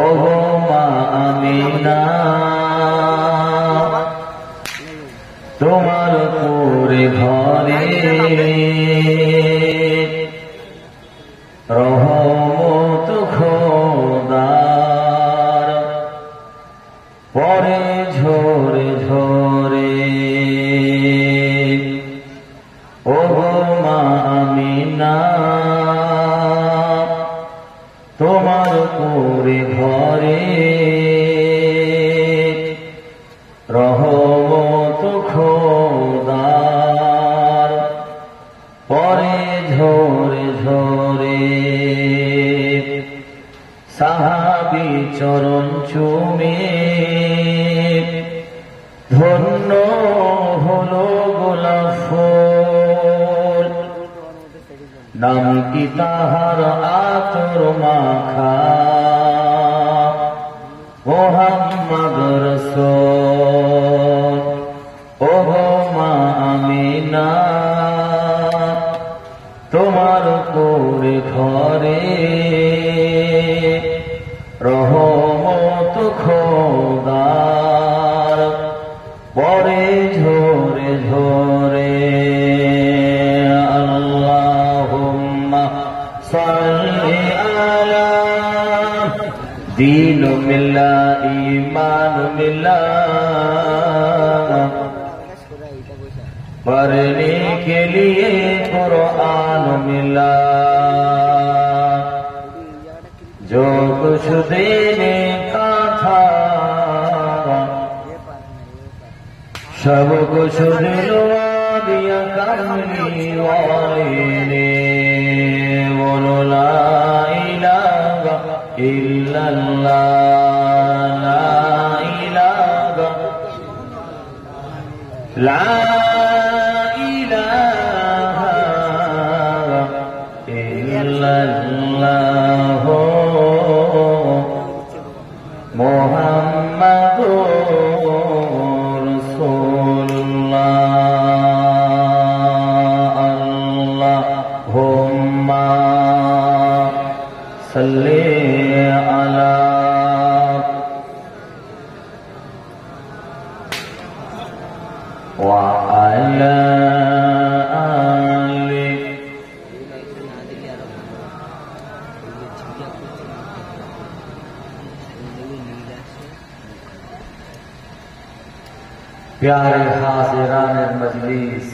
ও গো মা আমিনা তোমার পুরে ঘরে রহমত খোদার পরে ঝরে ঝরে। ও গো মা আমিনা তোমার পুরে ঘরে রহমত খোদার পরে ঝরে ঝরে। সাহাবী চরণ চুমে ধন্য হলো গোলাপ ফুল, নাম কি তাহার আতর মাখা মুহাম্মদ রাসূল। ও গো মা আমিনা তোমার পুরে ঘরে রহমত খোদার পরে ঝরে ঝরে। আল্লাহুম্মা সাল্লি আলা दीन मिला ईमान मिला पढ़ने के लिए कुरान मिला, जो कुछ देने का था सब कुछ दिलवा दिया कमली वाले ने। बोलो ला इलाहा इल्लल्लाह, ला इलाहा ला इलाहा इल्लल्लाह मुहम्मदुर रसूलुल्लाह। अल्लाहुम्मा सल्ली अला व अला आलि। प्यारे हाजिरान मजलिस,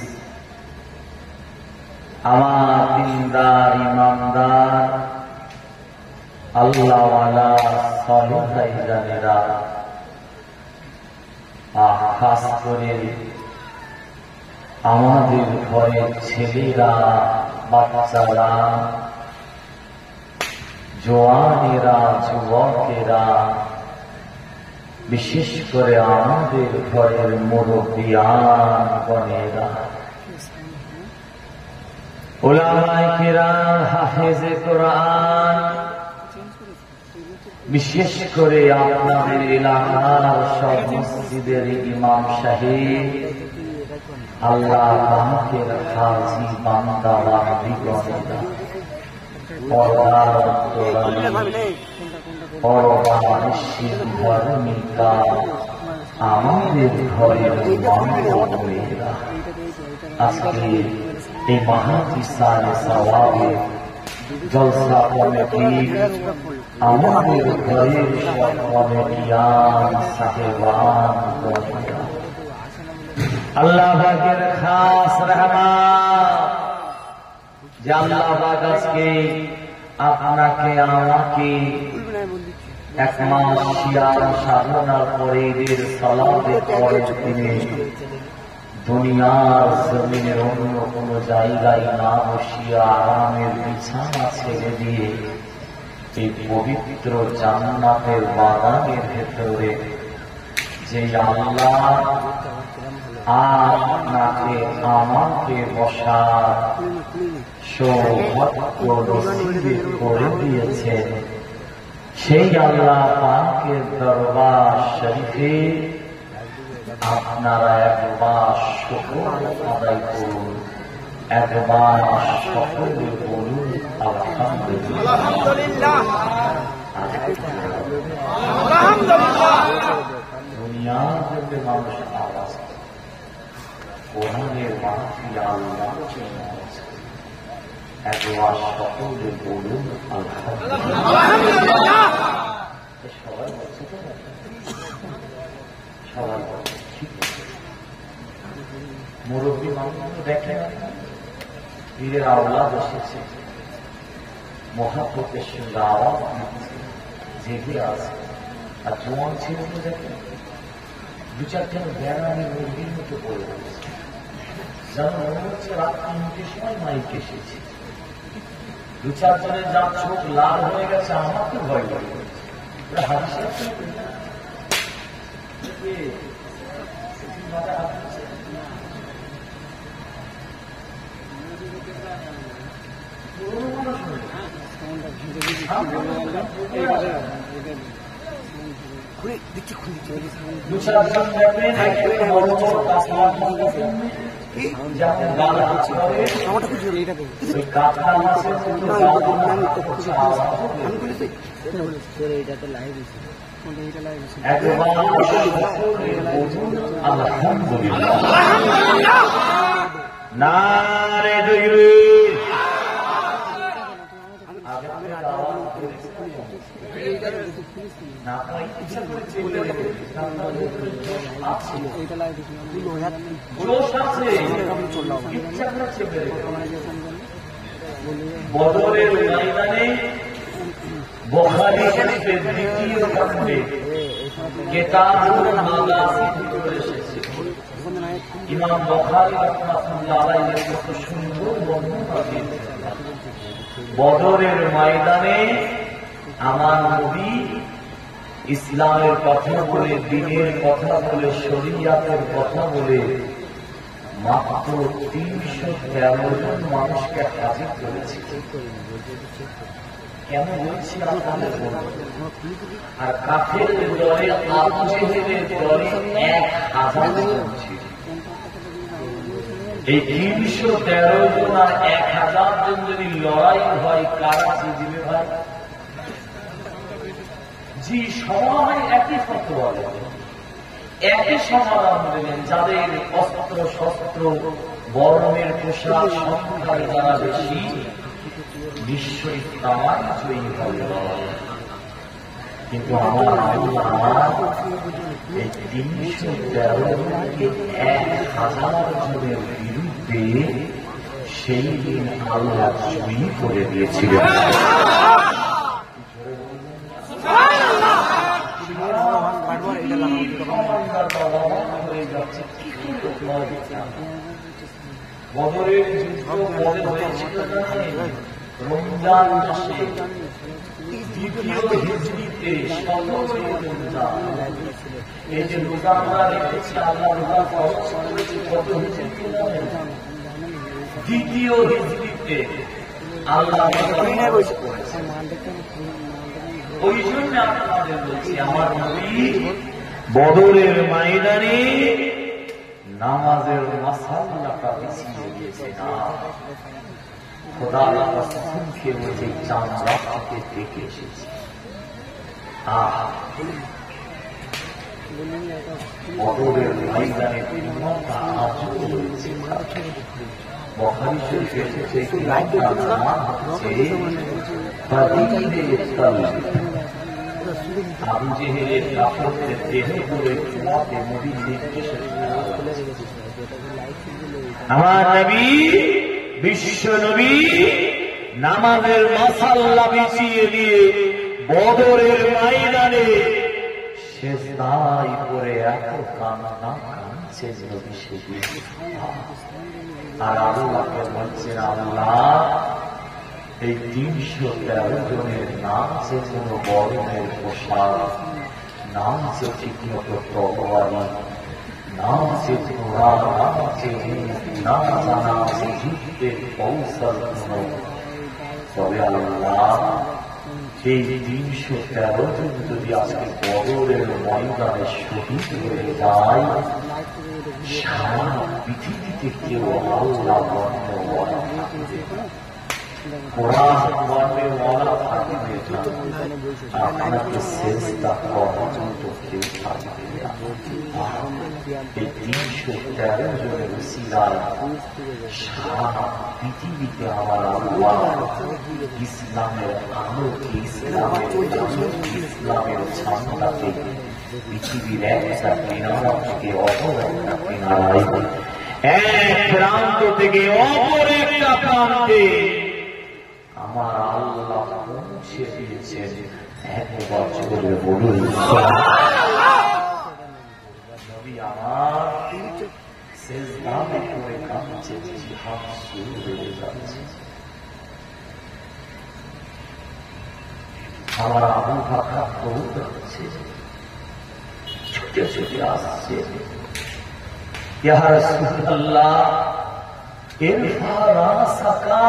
আমার দিনদার ইমানদার আল্লাহওয়ালা সালেহ ভাইজানেরা, খাস করে আমাদের ঘরের ছেলেরা, বাচ্চারা, জওয়ানেরা, যুবকেরা, বিশেষ করে আমাদের ঘরের মুরব্বিয়ান গণেরা, উলামায়ে কিরাম, হাফেজে কোরআন, বিশেষ করে আপনাদের এলাকার সব মসজিদের ইমাম সাহেব, আল্লাহ পাকের খাজি বান্দা বান্দীগণেরা, পর্দার অন্তরালে পরবানিশীল ধর্মিকা আমাদের ঘরের মানবীরা, আজকে এই মাহফিলে সওয়াবে জলসা কমিটি আমাদের ঘরের সব কমিটিয়ান সাহেবান গণেরা, আল্লাহ পাকের খাস রহমত যে আল্লাহ পাক আজকে আপনাকে আমাকে এক মাস সিয়াম সাধনার পরে ঈদের সালাতের পরে তিনি দুনিয়ার জমিনের অন্য কোন জায়গায় না বসিয়া আরামের বিছানা ছেড়ে দিয়ে এই পবিত্র জান্নাতের বাগানের ভেতরে যে আল্লাহ আপনাকে আমাকে বসার সৌভাগ্য নসিব করে দিয়েছেন, সেই আল্লাহ পাকের দরবার শরীফে আপনারা একবার শুকর আদায় করুন, একবার সকলে বলুন আলহামদুলিল্লাহ। মানুষ আওয়াজ করে, কোরআনের মাহফিল আল্লাহকে আওয়াজ করে। একবার সকলে বলুন আলহামদুলিল্লাহ। সবাই বলছে তো, সবাই বলছে ঠিক আছে। মুরব্বী মানুষ দেখে না, পীরের আওলাদ এসেছে, মহাপ্রতের সঙ্গে আওয়াজ দিচ্ছে, জেগে আছে। আর জোয়ান ছেলেগুলো দেখেন, দু চারজন বেড়ানি মুরগির মতো পড়ে রয়েছে, যেন মনে হচ্ছে রাত 3টের সময় মাইক এসেছে। দু চারজনের যা চোখ লাল হয়ে গেছে, আমার তো ভয় লাগে। ওরা হাদিসে দু চারজন দেখবেন বড় বড় কাঁচা বদরের ময়দানে বুখারী শরীফের দ্বিতীয় খণ্ডে কিতাবুল মাগাজি থেকে এসেছে। ইমাম বুখারী রাহমাতুল্লাহ আলাইহি কত সুন্দর বর্ণনা দিয়েছেন। বদরের ময়দানে আমার নবী ইসলামের কথা বলে, দ্বীনের কথা বলে, শরীয়তের কথা বলে মাত্র 313 জন মানুষকে হাজির করেছে। কেন বলছি আপনাদের বলব। আর কাফেরদের দলে, আবু জেহেলের দলে 1000 জন ছিল। এই 313 জন আর 1000 জন যদি লড়াই হয়, কারা জিতবে ভাই? জি, সবাই একই ফতোয়া দেবেন, একই সমাধান দেবেন। যাদের অস্ত্র শস্ত্র বর্ণের পোশাক সংখ্যায় যারা বেশি, নিশ্চয়ই তারাই জয়ী হবে। কিন্তু আমার এই 313 জনকে 1000 জনের বিরুদ্ধে সেই দিন আল্লাহ জয়ী করে দিয়েছিলেন। বদরের যুদ্ধ পরে হয়েছিল রমজান মাসে, দ্বিতীয় হিজরিতে 17 রমজান। এই যে রোজা আমরা রেখেছি, আল্লাহ রোজা ফরজ করেছে কত হিজরিতে জানেন? দ্বিতীয় হিজরিতে আল্লাহ ফরজ করেছেন। ওই জন্য আপনাদের বলছি, আমার নবী বদরের ময়দানে নামাজের মাসাল্লাটা বিছিয়ে দিয়েছে না। খোদার কসম খেয়ে যে চাঁদ রাতকে দেখে এসেছে। বদরের ময়দানে আজও রয়েছে। বুখারী শরীফে এসেছে আবু জেহেলের কাফেরদের দেহে পুরে কুয়াতে নবীর নির্দেশে আমার নবী, বিশ্ব নবী নামাজের মাসাল্লা বিছিয়ে দিয়ে বদরের ময়দানে সেজদায় পড়ে এত কান্না কাঁদছে নবী সেদিন। আর আল্লাহকে বলছেন, আল্লাহ এই 313 জনের নাম যে কোন বর্ণের পোশাক, নাম যে ঠিক মতো তলোয়ারি, নাম যে ঘোড়া, নাম যে না জানা যে যুদ্ধের কৌশল কোন। তবে আল্লাহ এই 313 জন যদি আজকে বদরের ময়দানে শহীদ হয়ে যায়, সারা পৃথিবীতে কেউ আল্লাহ কোরআন মানবে ওয়ালা থাকবে না, আপনাকে সেজদা করার মতো কেউ থাকবে না। এই ৩১৩ জনের উসিলায় সারা পৃথিবীতে আমার আল্লাহ ইসলামের আলোকে, ইসলামের ঝান্ডাকে পৃথিবীর একটা কিনারা থেকে অপর একটা কিনারায়, এক প্রান্ত থেকে অপর একটা প্রান্তে আমার আল্লাহ পৌঁছে দিয়েছেন। একবার জোরে বলুন নবী আমার সেজদায় পড়ে কাঁদছে, জিহাদ শুরু হয়ে যাচ্ছে। আমার আবু বকর দৌড়াচ্ছে, ছুটে ছুটে আসছে, ইয়া রাসূলুল্লাহ ইরফা রাসাকা,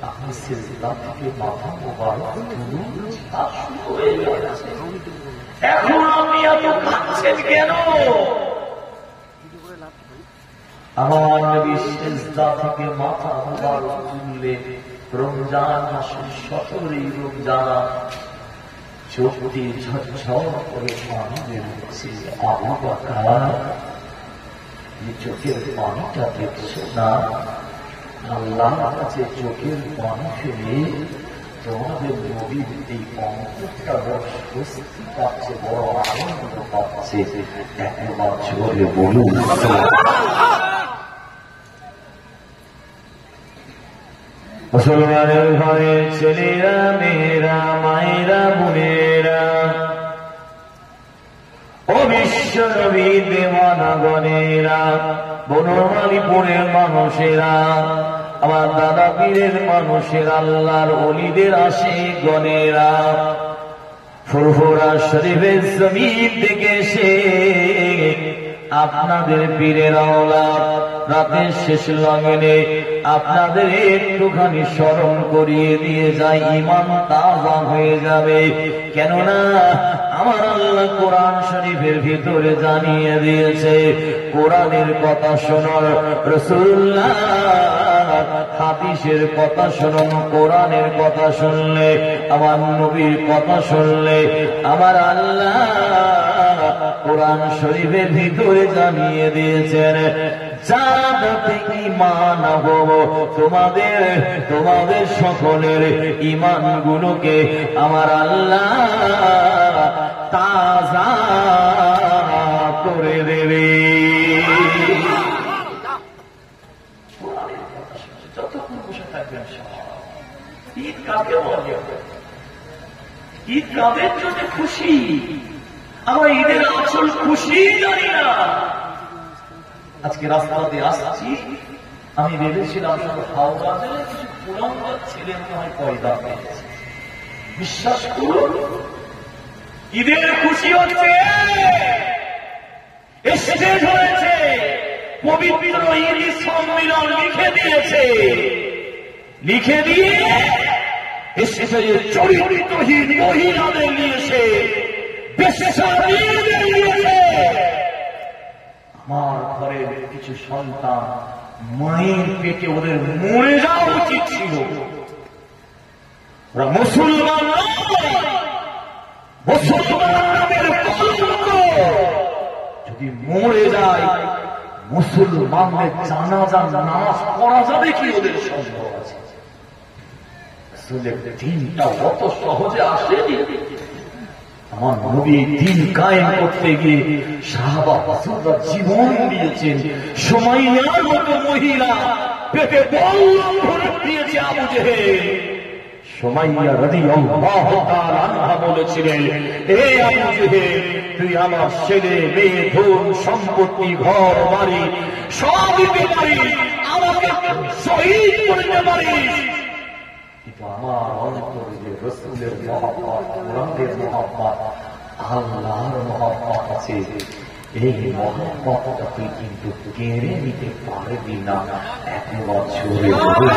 আপনি সেজদা থেকে মাথা মোবারক তুলুন, জিহাদ শুরু হয়ে যাচ্ছে। এখন আপনি এত কাঁদছেন কেন? আমার নবী সেজদা থেকে মাথা মোবারক তুললে রমজান মাসের 17ই রমজান চোখ দিয়ে ঝরঝর করে পানি বেরোচ্ছে। আবু বকর, এই চোখের পানিটা দেখছো না? আল্লাহর কাছে চোখের পানি ফেলে তোমাদের নবীর এই অন্তরটা বড় স্বস্তি পাচ্ছে, বড় আনন্দ পাচ্ছে। একবার জোরে বলুন। মুসলমানের ঘরের ছেলেরা, মেয়েরা, মায়েরা, বোনেরা, ও বিশ্ব নবী দেওয়ানাগণেরা, বনমালীপুরের মানুষেরা, আমার দাদা পীরের মানুষের, আল্লাহর ওলিদের আশিকগণেরা, ফুরফুরা শরীফের জমিন থেকে এসে আপনাদের পীরের আওলাদ রাতের শেষ লগনে আপনাদের একটুখানি স্মরণ করিয়ে দিয়ে যায়, ঈমান তাজা হয়ে যাবে। কেননা আমার আল্লাহ কোরআন শরীফের ভিতরে জানিয়ে দিয়েছে, কোরআনের কথা শোনার, রাসূলুল্লাহ হাদিসের কথা শুনুন। কোরআনের কথা শুনলে, আমার নবীর কথা শুনলে, আমার আল্লাহ কোরআন শরীফের ভিতরে জানিয়ে দিয়েছেন, যাতে ঈমান হবো তোমাদের সকলের ঈমান গুলোকে আমার আল্লাহ তাজা করে দেবে। যতক্ষণ বসে থাকবেন ঈদ কাকে বলে? ঈদ কাদের জন্য খুশি? আমরা ঈদের আসল খুশি জানি না। আজকে রাস্তাতে আসছি, আমি ভেবেছিলাম শুধু হাওড়া জেলায় কিছু পুরানকার ছেলে মনে হয় পয়দা পেয়েছে। বিশ্বাস করুন, ঈদের খুশি হচ্ছে, স্টেজ হয়েছে, পবিত্র ঈদ সম্মিলন লিখে দিয়েছে, লিখে দিয়ে স্টেজে চরিত্রহীন মহিলাদের নিয়েছে, বেশ্যাদের নিয়েছে। আমার ঘরের কিছু সন্তান মায়ের পেটে, ওদের মরে যাওয়া উচিত ছিল। ওরা মুসলমান নয়, মুসলমান নামের কলঙ্ক। যদি মরে যায়, মুসলমানদের জানাজা নামাজ পড়া যাবে কি? ওদের সম্ভব আছে? আসলে দিনটা অত সহজে আসেনি। আমার নবী দিন কায়েম করতে গিয়ে সাহাবা রাসূলুল্লাহ জীবন দিয়েছেন। সুমাইয়ার মতো মহিলা পেটে বল্লম ভরে দিয়েছে আবু জেহেল। সুমাইয়া রাদিয়াল্লাহু তাআলা আনহা বলেছিলেন, হে আবু জেহেল, তুই আমার ছেলে, মেয়ে, ধন সম্পত্তি, ঘর বাড়ি সব দিতে পারিস, আমাকে শহীদ করতে পারিস, কিন্তু আমার অন্তরে যে রাসূলের মহব্বত, কোরআনের মহব্বত, আল্লাহর মহব্বত আছে, এই মহব্বতটা তুই কিন্তু কেড়ে নিতে পারবি না। একবার জোরে বলুন।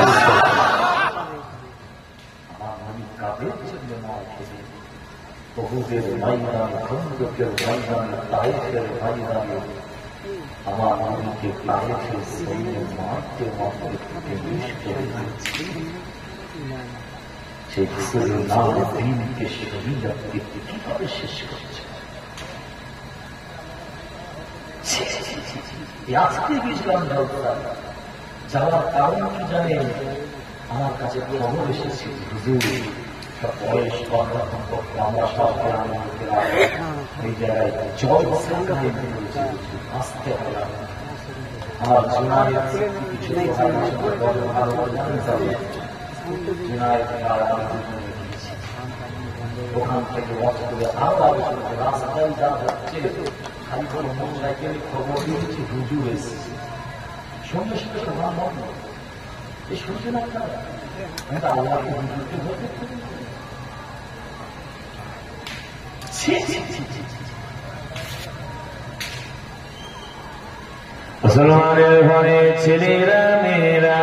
আমার নবী কাদের জন্য মার খেলেন? উহুদের ময়দানে, খন্দকের ময়দানে, তায়েফের ময়দানে আমার নবীকে তায়েফের সৈন্য মারতে মারতে সেই দিনকে শহীদ কিভাবে শেষ করছে? আজকে গেছিলাম যাওয়ার কারণ কি জানে? আমার কাছে খবর এসেছে, হুজুর বয়স আমরা সব এই জায়গায় জল আসতে হবে। আমার ওখান থেকে আরো আলোচনা রাস্তায় যা হচ্ছে, খালি করে মোটরসাইকেলে খবর দিয়েছি হুজুর এসেছে, সঙ্গে সঙ্গে সভা বন্ধ। এই শুনছেন আপনারা? আল্লাহকে হুজুরকে বলতে মুসলমানের ঘরে ছেলেরা মেয়েরা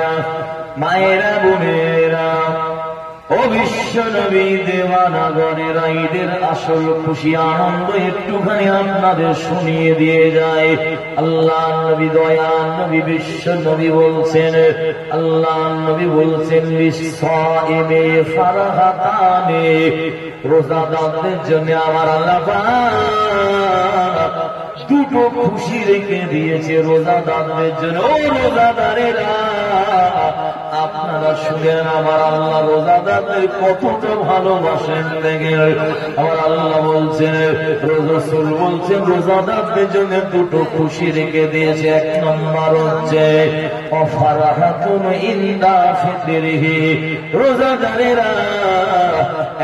মায়েরা বোনেরা ও বিশ্ব নবী দেওয়ানাগণেরা ঈদের আসল খুশি আনন্দ একটুখানি আপনাদের শুনিয়ে দিয়ে যায়। আল্লাহ নবী দয়াল নবী বিশ্ব নবী বলছেন, আল্লাহ নবী বলছেন লিসাইমে ফারহাতানে, রোজাদারদের জন্য আমার আল্লাহ দুটো খুশি রেখে দিয়েছে রোজাদারদের জন্য। ও রোজাদারেরা আপনারা শুনেন, আমার আল্লাহ রোজাদারদের কতটা ভালোবাসেন দেখেন। আমার আল্লাহ বলছেন, রাসূল বলছেন রোজাদারদের জন্য দুটো খুশি রেখে দিয়েছে। এক নম্বর হচ্ছে অফারাহাতুন ইনদা ফিতরিহি, রোজাদারেরা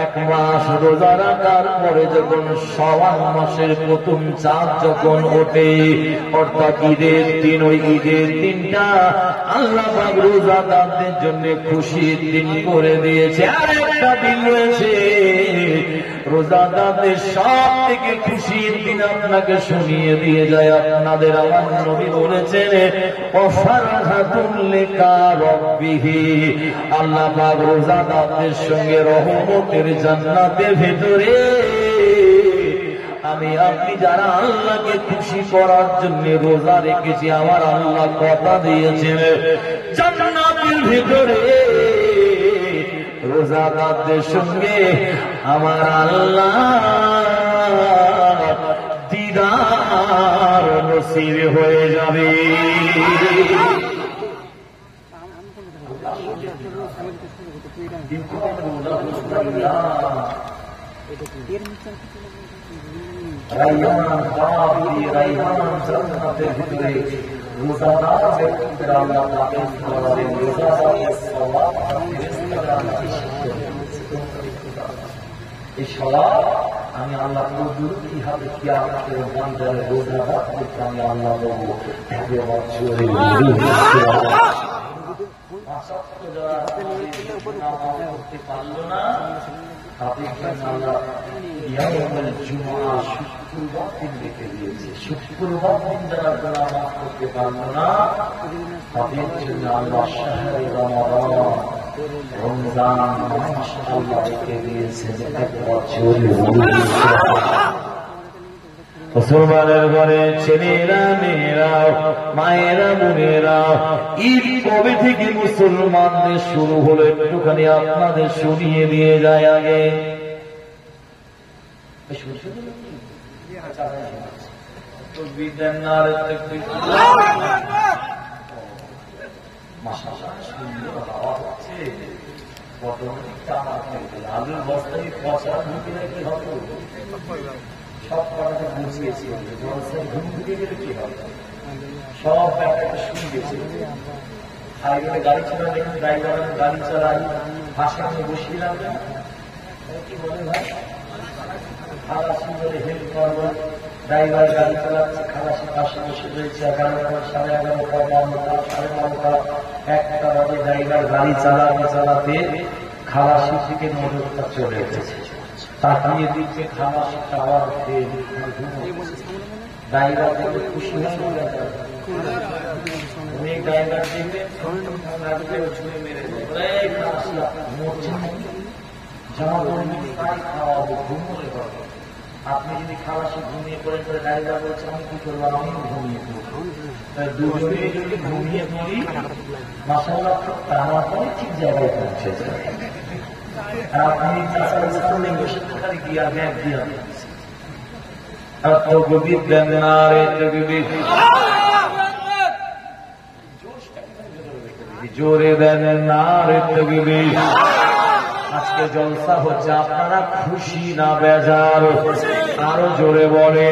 এক মাস রোজা রাখার পরে যখন শাওয়াল মাসের প্রথম চাঁদ যখন ওঠে, অর্থাৎ ঈদের দিন, ওই ঈদের দিনটা আল্লাহ পাক রোজাদারদের জন্য খুশির দিন করে দিয়েছে। আর একটা দিন রয়েছে রোজাদারদের সব থেকে খুশির দিন, আপনাকে শুনিয়ে দিয়ে যায়। আপনাদের আমার নবী বলেছেন ওয়াফারহাতুল লিকা রাব্বিহি, আল্লাহ পাক রোজাদারদের সঙ্গে রহমতের জান্নাতের ভেতরে আমি আপনি যারা আল্লাহকে খুশি করার জন্য রোজা রেখেছি, আমার আল্লাহ কথা দিয়েছেন জান্নাতের ভিতরে রোজাদারদের সঙ্গে আমার আল্লাহ দিদার নসিব হয়ে যাবে। রাইয়ান বাবি রাইয়ান জান্নাতের ভিতরে রোজাদার ব্যক্তিরা আল্লাহ পাকের দরবারে রোজাদারের সওয়াব এই সওয়াব আমি আল্লাহ কবুল কিভাবে কিয়ামতের ময়দানে রোজাদারদেরকে আমি আল্লাহ বলবো একে বছরে করতে পারলো না, তাদের জন্য আল্লাহ ইয়াউমুল জুমআ শুক্রবার দিন রেখে দিয়েছে। শুক্রবার দিন যারা গুনাহ মাফ করতে পারলো না, তাদের জন্য আল্লাহ শাহরে রমাদান রমজান মাস আল্লাহ রেখে দিয়েছে এক বছর। মুসলমানের ঘরে ছেলেরা মেয়েরা মায়েরা বোনেরা ঈদ কবে থেকে মুসলমানদের শুরু হলো একটুখানি আপনাদের শুনিয়ে দিয়ে যায়। আগে আলুর বস্তায় পচা ঢুকে রেখে হবে, সব করাটা বুঝিয়েছি, ঘুম ঢুকে গেলে কি হবে, সব ব্যাপারটা শুনে গেছে। হাইওয়ে গাড়ি চালা দেখুন, ড্রাইভার গাড়ি চালাই, পাশে আমি বসিয়ে কি বলে ভাই, খালাসি বলে হেল্প করবো। ড্রাইভার গাড়ি চালাচ্ছে, খালাসি পাশে বসে রয়েছে। 11টা 11:30 12টা 12:30 1টা বাজে ড্রাইভার গাড়ি চালাতে খালাসি থেকে মোটরটা চলে এসেছে, তাকিয়ে দিচ্ছে খালাসি খাওয়ার খেয়ে ড্রাইভার থেকে খুশি হয়ে অনেক ড্রাইভার দেখবে ছুঁড়ে মেরে মরছে জামা খাওয়াবো ঘুমলে করবো আপনি যদি খালাসি ঘুমিয়ে পড়ে করে দাঁড়িয়ে বলছেন আমি কি করবো, আমি ঘুমিয়ে পড়বো, দুজনে যদি ঘুমিয়ে পড়ি মাশাআল্লাহ আমার পরে ঠিক জায়গায় পৌঁছে যায়। আপনি চাচার সামনে বসে খালি দিয়া ব্যাগ দিয়া তকবীর দেন না রে, তকবীর জোরে দেন না রে, তকবীর। আজকে জলসা হচ্ছে, আপনারা খুশি না বেজার? আরো জোরে বলে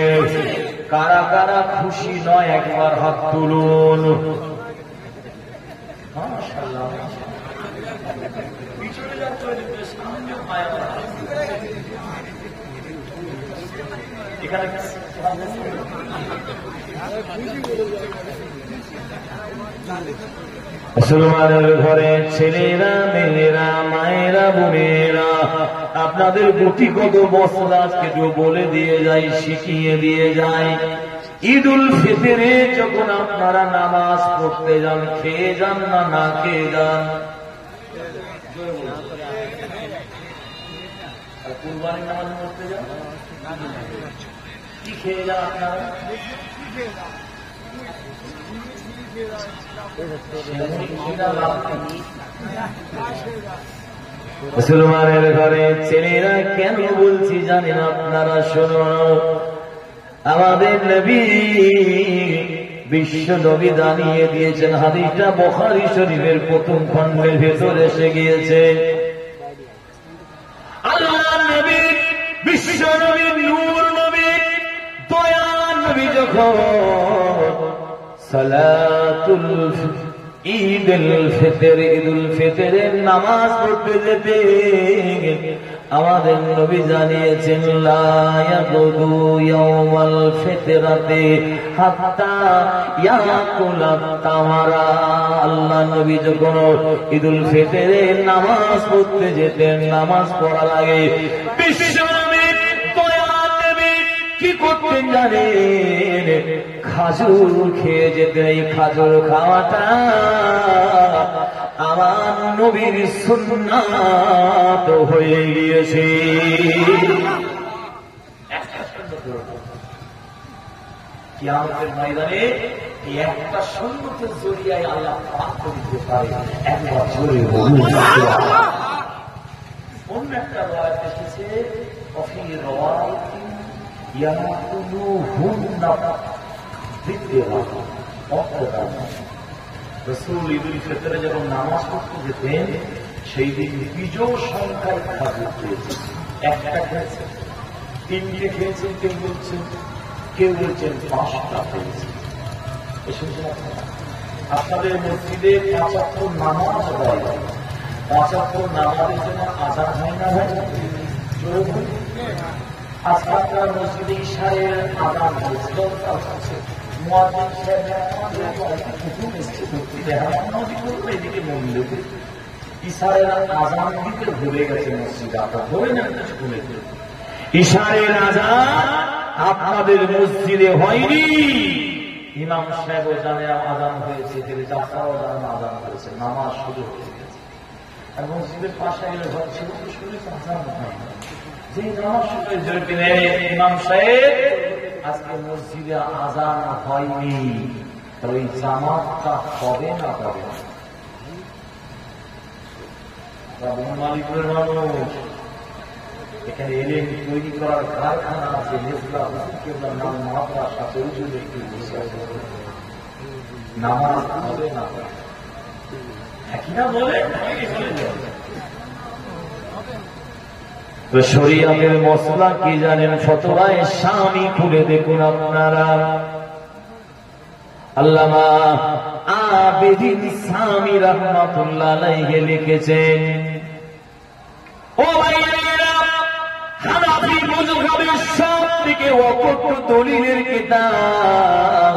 কারা কারা খুশি নয় একবার হাত তুলুন। মাশাআল্লাহ, পিছনে যাচ্ছে সামনে পায় এখানে মুসলমানের ঘরে ছেলেরা, মেয়েরা, মায়েরা, বোনেরা, আপনাদের গুটিগত মশলা কেউ বলে দিয়ে যায়, শিখিয়ে দিয়ে যায়। ঈদুল ফিতরে যখন আপনারা নামাজ পড়তে যান, খেয়ে যান না না খেয়ে যান? কুরবানির নামাজ পড়তে যান, কি খেয়ে যান আপনারা? মুসলমানের ঘরে ছেলেরা কেন বলছি জানেন আপনারা? শুনুন, আমাদের নবী বিশ্ব নবী জানিয়ে দিয়েছেন, হাদিসটা বুখারী শরীফের প্রথম খণ্ডের ভেতর এসে গিয়েছে। আল্লাহর নবী, বিশ্ব নবী, নূর নবী, দয়ার নবী যখন সালাতুল ঈদুল ফিতর, ঈদুল ফিতরের নামাজ পড়তে যেতে আমাদের নবী জানিয়েছেন, লা ইয়াকুদু ইয়াউমাল ফিতরাতি হাত্তা ইয়াকুলা তামারা। আল্লাহ নবী যখন ঈদুল ফিতরের নামাজ পড়তে যেতেন, নামাজ পড়ার আগে বিশ্ব নবী দয়ার নবী কি করতেন জানেন? খাজুর খেয়ে যেতেন। এই খাজুর খাওয়াটা আমার নবীর সুন্নাত হয়ে গিয়েছে। কিয়ামতের ময়দানে এই একটা সুন্নতের জরিয়ায় আল্লাহ পাক করে দিতে পারে। একবার জোরে বলুন। অন্য একটা রাওয়ায়াত এসেছে, ওফি রাওয়ায়াতিন ইয়াকুলুহুন্না রাসূল ঈদুল ফিতরে যখন নামাজ পড়তে যেতেন, সেই দিন বিজোড় সংখ্যায় খাজুর খেয়েছেন। একটা খেয়েছেন, তিনটে খেয়েছেন, কেউ বলছেন 5টা খেয়েছেন। আপনাদের মসজিদে 5 ওয়াক্ত নামাজ হয়, 5 ওয়াক্ত নামাজের জন্য আযান হয় না? আজকে আপনার মসজিদে ইশারের আযান হয়েছিল, এদিকে মন্দির ইশারের আযান দিতে ভুলে গেছে মসজিদে। আপনার ধরে নেন ভুলে, ইশারের আযান আপনাদের মসজিদে হয়নি। ইমাম সাহেব জানে আযান হয়েছে, চাচাও জানে আযান হয়েছে, নামাজ শুরু হয়ে গেছে। আর মসজিদের পাশে এলে ঘর ছিল তো শুনে আযান হয় না। যে নামাজ শুরু হয়ে ইমাম সাহেব আজকে মসজিদে আযান হয়নি, ওই জামাতটা হবে না হবে না? মালিকের মানুষ এখানে এলেন, তৈরি করার কারখানা আছে, নাম মাদ্রাসা তৈরি, নামাজ হবে না কিনা বলে? শরীয়তের মসলা কি জানেন? ফতোয়ায়ে শামি খুলে দেখুন আপনারা। আল্লামা আবেদিন শামি রাহমাতুল্লাহ আলাইহি লিখেছেন, ও ভাইয়েরা, হানাফি মাযহাবের সবথেকে অকট্ট দলিলের কিতাব,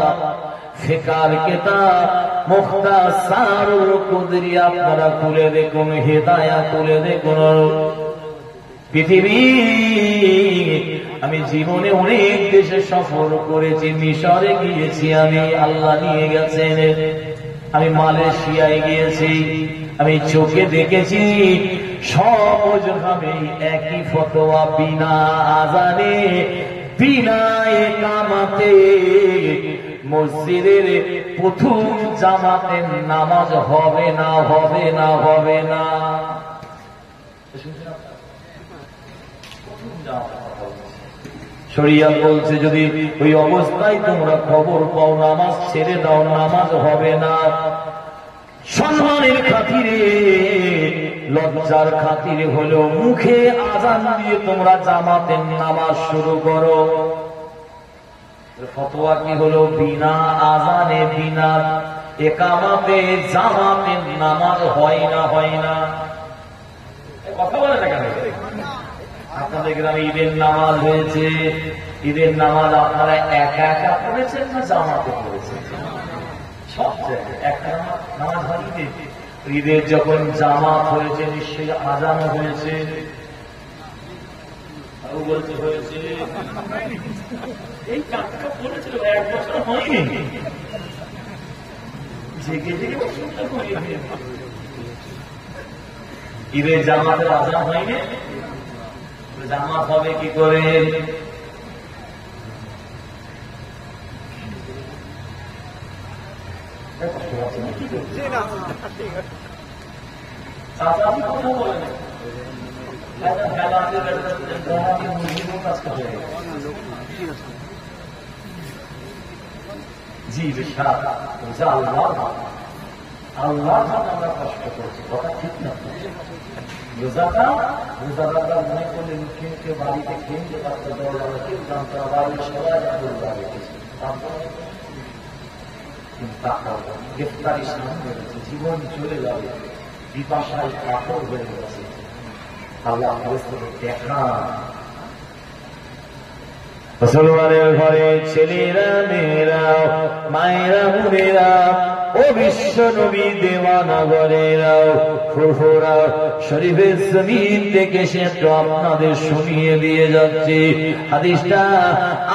ফিকার কিতাব মুখতাসারুল কুদরি আপনারা খুলে দেখুন, হিদায়াত খুলে দেখুন। পৃথিবী, আমি জীবনে অনেক দেশে সফর করেছি, মিশরে গিয়েছি, আমি আল্লাহ নিয়ে গেছেন। আমি মালয়েশিয়ায় গিয়েছি, আমি চোখে দেখেছি সব ওজহাবে একই ফতোয়া, বিনা আযানে বিনা ইকামাতে মসজিদের প্রথম জামাতের নামাজ হবে না, হবে না, হবে না। শরিয়ত বলছে যদি ওই অবস্থায় তোমরা খবর পাও নামাজ ছেড়ে দাও, নামাজ হবে না। সম্মানের খাতিরে, লজ্জার খাতিরে হলেও মুখে আযান দিয়ে তোমরা জামাতের নামাজ শুরু করো। ফতোয়া কি হলো? বিনা আযানে বিনা ইকামাতে জামাতের নামাজ হয় না, হয় না। কথা বলে না কেন? আপনাদের গ্রামে ঈদের নামাজ হয়েছে, ঈদের নামাজ আপনারা একা একা পড়েছেন না জামাতে পড়েছেন? সব জায়গায় একটা নামাজ হয়নি। ঈদের যখন জামাত হয়েছে নিশ্চয়ই আযান হয়েছে, বলতে হয়েছে। এই কাজটা পড়েছিল 1 বছর হয়নি, জেগে জেগে ঈদের জামাতের আযান হয়নি। জামাত হবে কি করে? কথা বলেন জি বিশ্বাস আল্লাহ আমরা কষ্ট করছি, কথা ঠিক না। রোজাদাররা মনে করলে মুখ্যমন্ত্রী বাড়িতে কিনতে পারতো, দরবারে কেউ জানতো না, বাড়ির সবাই গ্রেফতারি সামনে হয়েছে, জীবন চলে যাবে, বিপাশায় কাপড় হয়ে গেছে। আল্লাহ দেখা মুসলমানের ঘরে ছেলেরা, মেয়েরা, মায়েরা, বোনেরা, ও বিশ্ব নবী দেওয়ানগরেরাও, ফুরফুরা শরীফের জমিন থেকে সে তো আপনাদের শুনিয়ে দিয়ে যাচ্ছে। হাদিসটা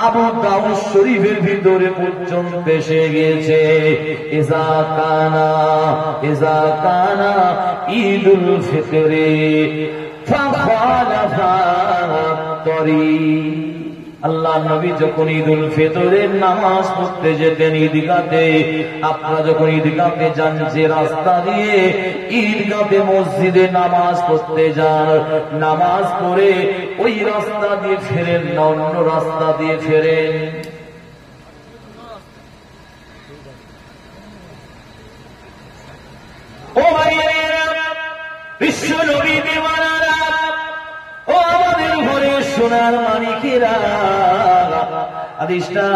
আবু দাউদ শরীফের ভিতরে পর্যন্ত এসে গিয়েছে। ইজা কানা ঈদুল ফিতরে ফাখালাফা তরি। আল্লাহ নবী যখন ঈদুল ফিতরের নামাজ পড়তে যেতেন ঈদগাতে, আপনারা যখন ঈদগাতে যান, যে রাস্তা দিয়ে ঈদগাতে মসজিদে নামাজ পড়তে যান, নামাজ পড়ে ওই রাস্তা দিয়ে ফেরেন না, অন্য রাস্তা দিয়ে ফেরেন। ও ভাইয়েরা, বিশ্ব নবী দেওয়ানারা, ও আমাদের ঘরে সোনার মানিকেরা, হাদিসটা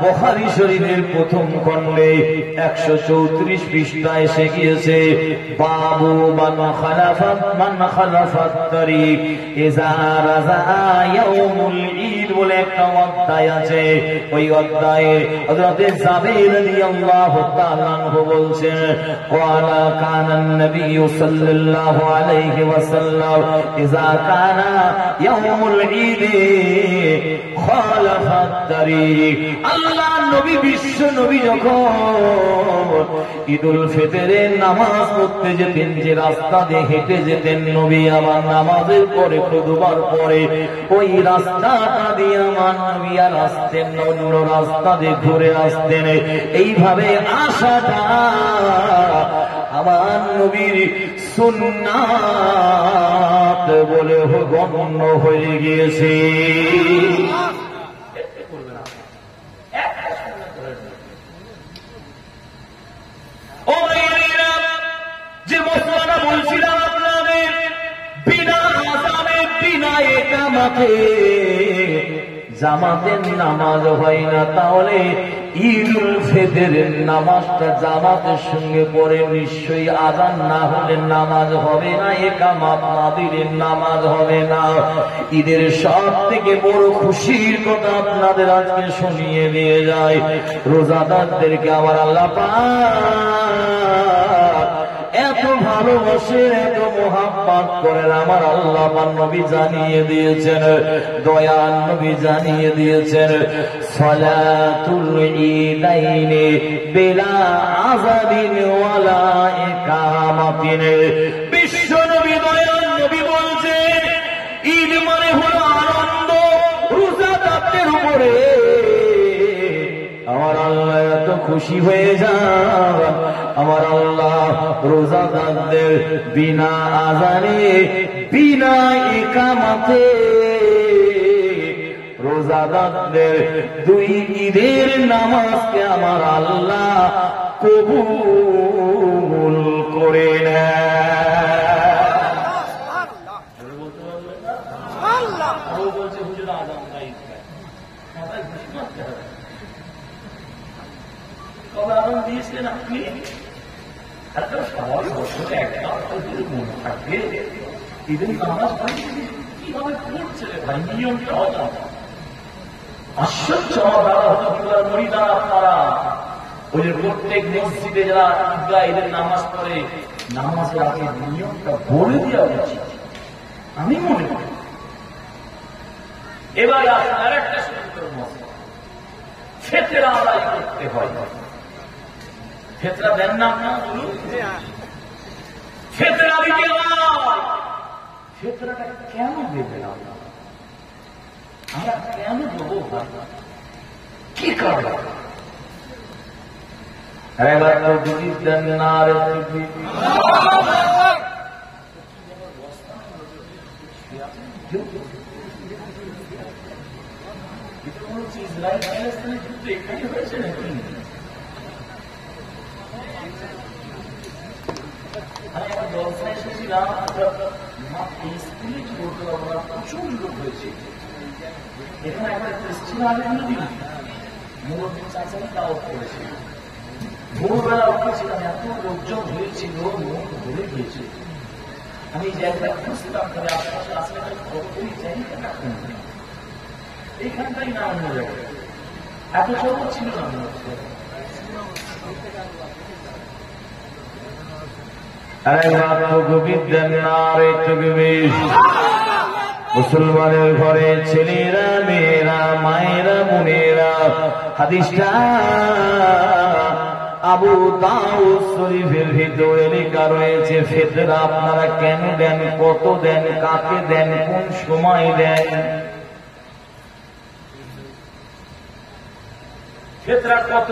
বুখারী শরীফের প্রথম খণ্ডে 134 পৃষ্ঠায় এসে গিয়েছে। বাবু মান খালাফাত তারিক ইজা রাজা ইয়াউমুল ঈদ বলে একটা অধ্যায় আছে। ওই অধ্যায়ে হযরত জাবের রাদিয়াল্লাহু তাআলা আনহু বলছেন, ক্বালা কানান নবী সাল্লাল্লাহু আলাইহি ওয়াসাল্লাম ইজা কানা ইয়াউমুল ঈদ খালাফাত তারিক। আল্লাহ নবী, বিশ্ব নবী যখন ঈদুল ফিতরের নামাজ পড়তে যেতেন, যে রাস্তা দিয়ে হেঁটে যেতেন নবী আমার নামাজের পরে দুবার পরে, ওই রাস্তাটা দিয়ে আমার নবী আর আসতেন, অন্য রাস্তা দিয়ে ঘুরে আসতেন। এইভাবে আসাটা আমার নবীর সুন্নাত বলে গণ্য হয়ে গিয়েছে। যে মশলা বলছিলাম আপনাদের, বিনা আযানে বিনা ইকামাতে জামাতের নামাজ হয় না, তাহলে ঈদুল ফিতরের নামাজটা জামাতের সঙ্গে পড়ে নিশ্চয়ই আযান না হলে নামাজ হবে না, ইকামাত না দিলে নামাজ হবে না। ঈদের সব থেকে বড় খুশির কথা আপনাদের আজকে শুনিয়ে দিয়ে যায়, রোজাদারদেরকে আমার আল্লাহ পাক এত ভালোবাসে, এত মোহাব্বত করেন, আমার আল্লাহ আমার নবী জানিয়ে দিয়েছেন, দয়াল নবী জানিয়ে দিয়েছেন, সালাতুল ঈদাইনি বিলা আযানিন ওয়ালা ইকামাতিন। বিশ্ব নবী, দয়াল নবী খুশি হয়ে যান। আমার আল্লাহ রোজাদারদের বিনা আযানে বিনা ইকামতে রোজাদারদের 2 ঈদের নামাজকে আমার আল্লাহ কবুল করে নেয়। বলছে হুজুর আযান নাই, মাথায় খুশি করতে হবে। কবে আযান দিয়েছেন আপনি? একটা সবাই বছরে একটা মনে থাকবে ঈদের নামাজ কিভাবে পড়ছে রে ভাই, নিয়মটা অজানা। আশ্চর্য মরিদান আপনারা ওই যে প্রত্যেক মসজিদে যারা ঈদগাহ ঈদের নামাজ পড়ে নামাজের আগে নিয়মটা বলে দেওয়া উচিত আমি মনে করি। এবার আসলে আর একটা সুন্দর মশলা, ফেতরা আদায় করতে হয়। ফেতরা দেন না আপনারা? বলুন, ফেতরা দিতে হয়। ফেতরাটা কেন দেবেন আপনারা? আমরা কেন দেবো? কি কারণ? ইসরায়েল প্যালেস্তাইনের যুদ্ধ এখানে হয়েছে নাকি? আমি একটা জলসায় এসেছিলাম, স্কুলে কি করতে পারবো না, প্রচুর লোক হয়েছে। এখানে একটা ক্রিশ্চিয়ান আলেন দিন মুরব্বী চাচারা দাওয়াত করেছে। ভোরবেলা উঠেছিলাম, এত লোকজন হয়েছিল, মুখ ধরে গিয়েছে। আমি এই জায়গাটা খুঁজতাম, তবে আশেপাশে আসলে খবরই চাই না, এইখানটাই না অন্য জায়গায় এত খবর ছিল না। মুসলমানের ঘরে ছেলেরা, মেয়েরা, মায়েরা, বোনেরা, হাদিসটা আবু দাউদ শরীফের ভিতরে লেখা রয়েছে। ফেতরা আপনারা কেন দেন, কত দেন, কাকে দেন, কোন সময় দেন? ফেতরা কত?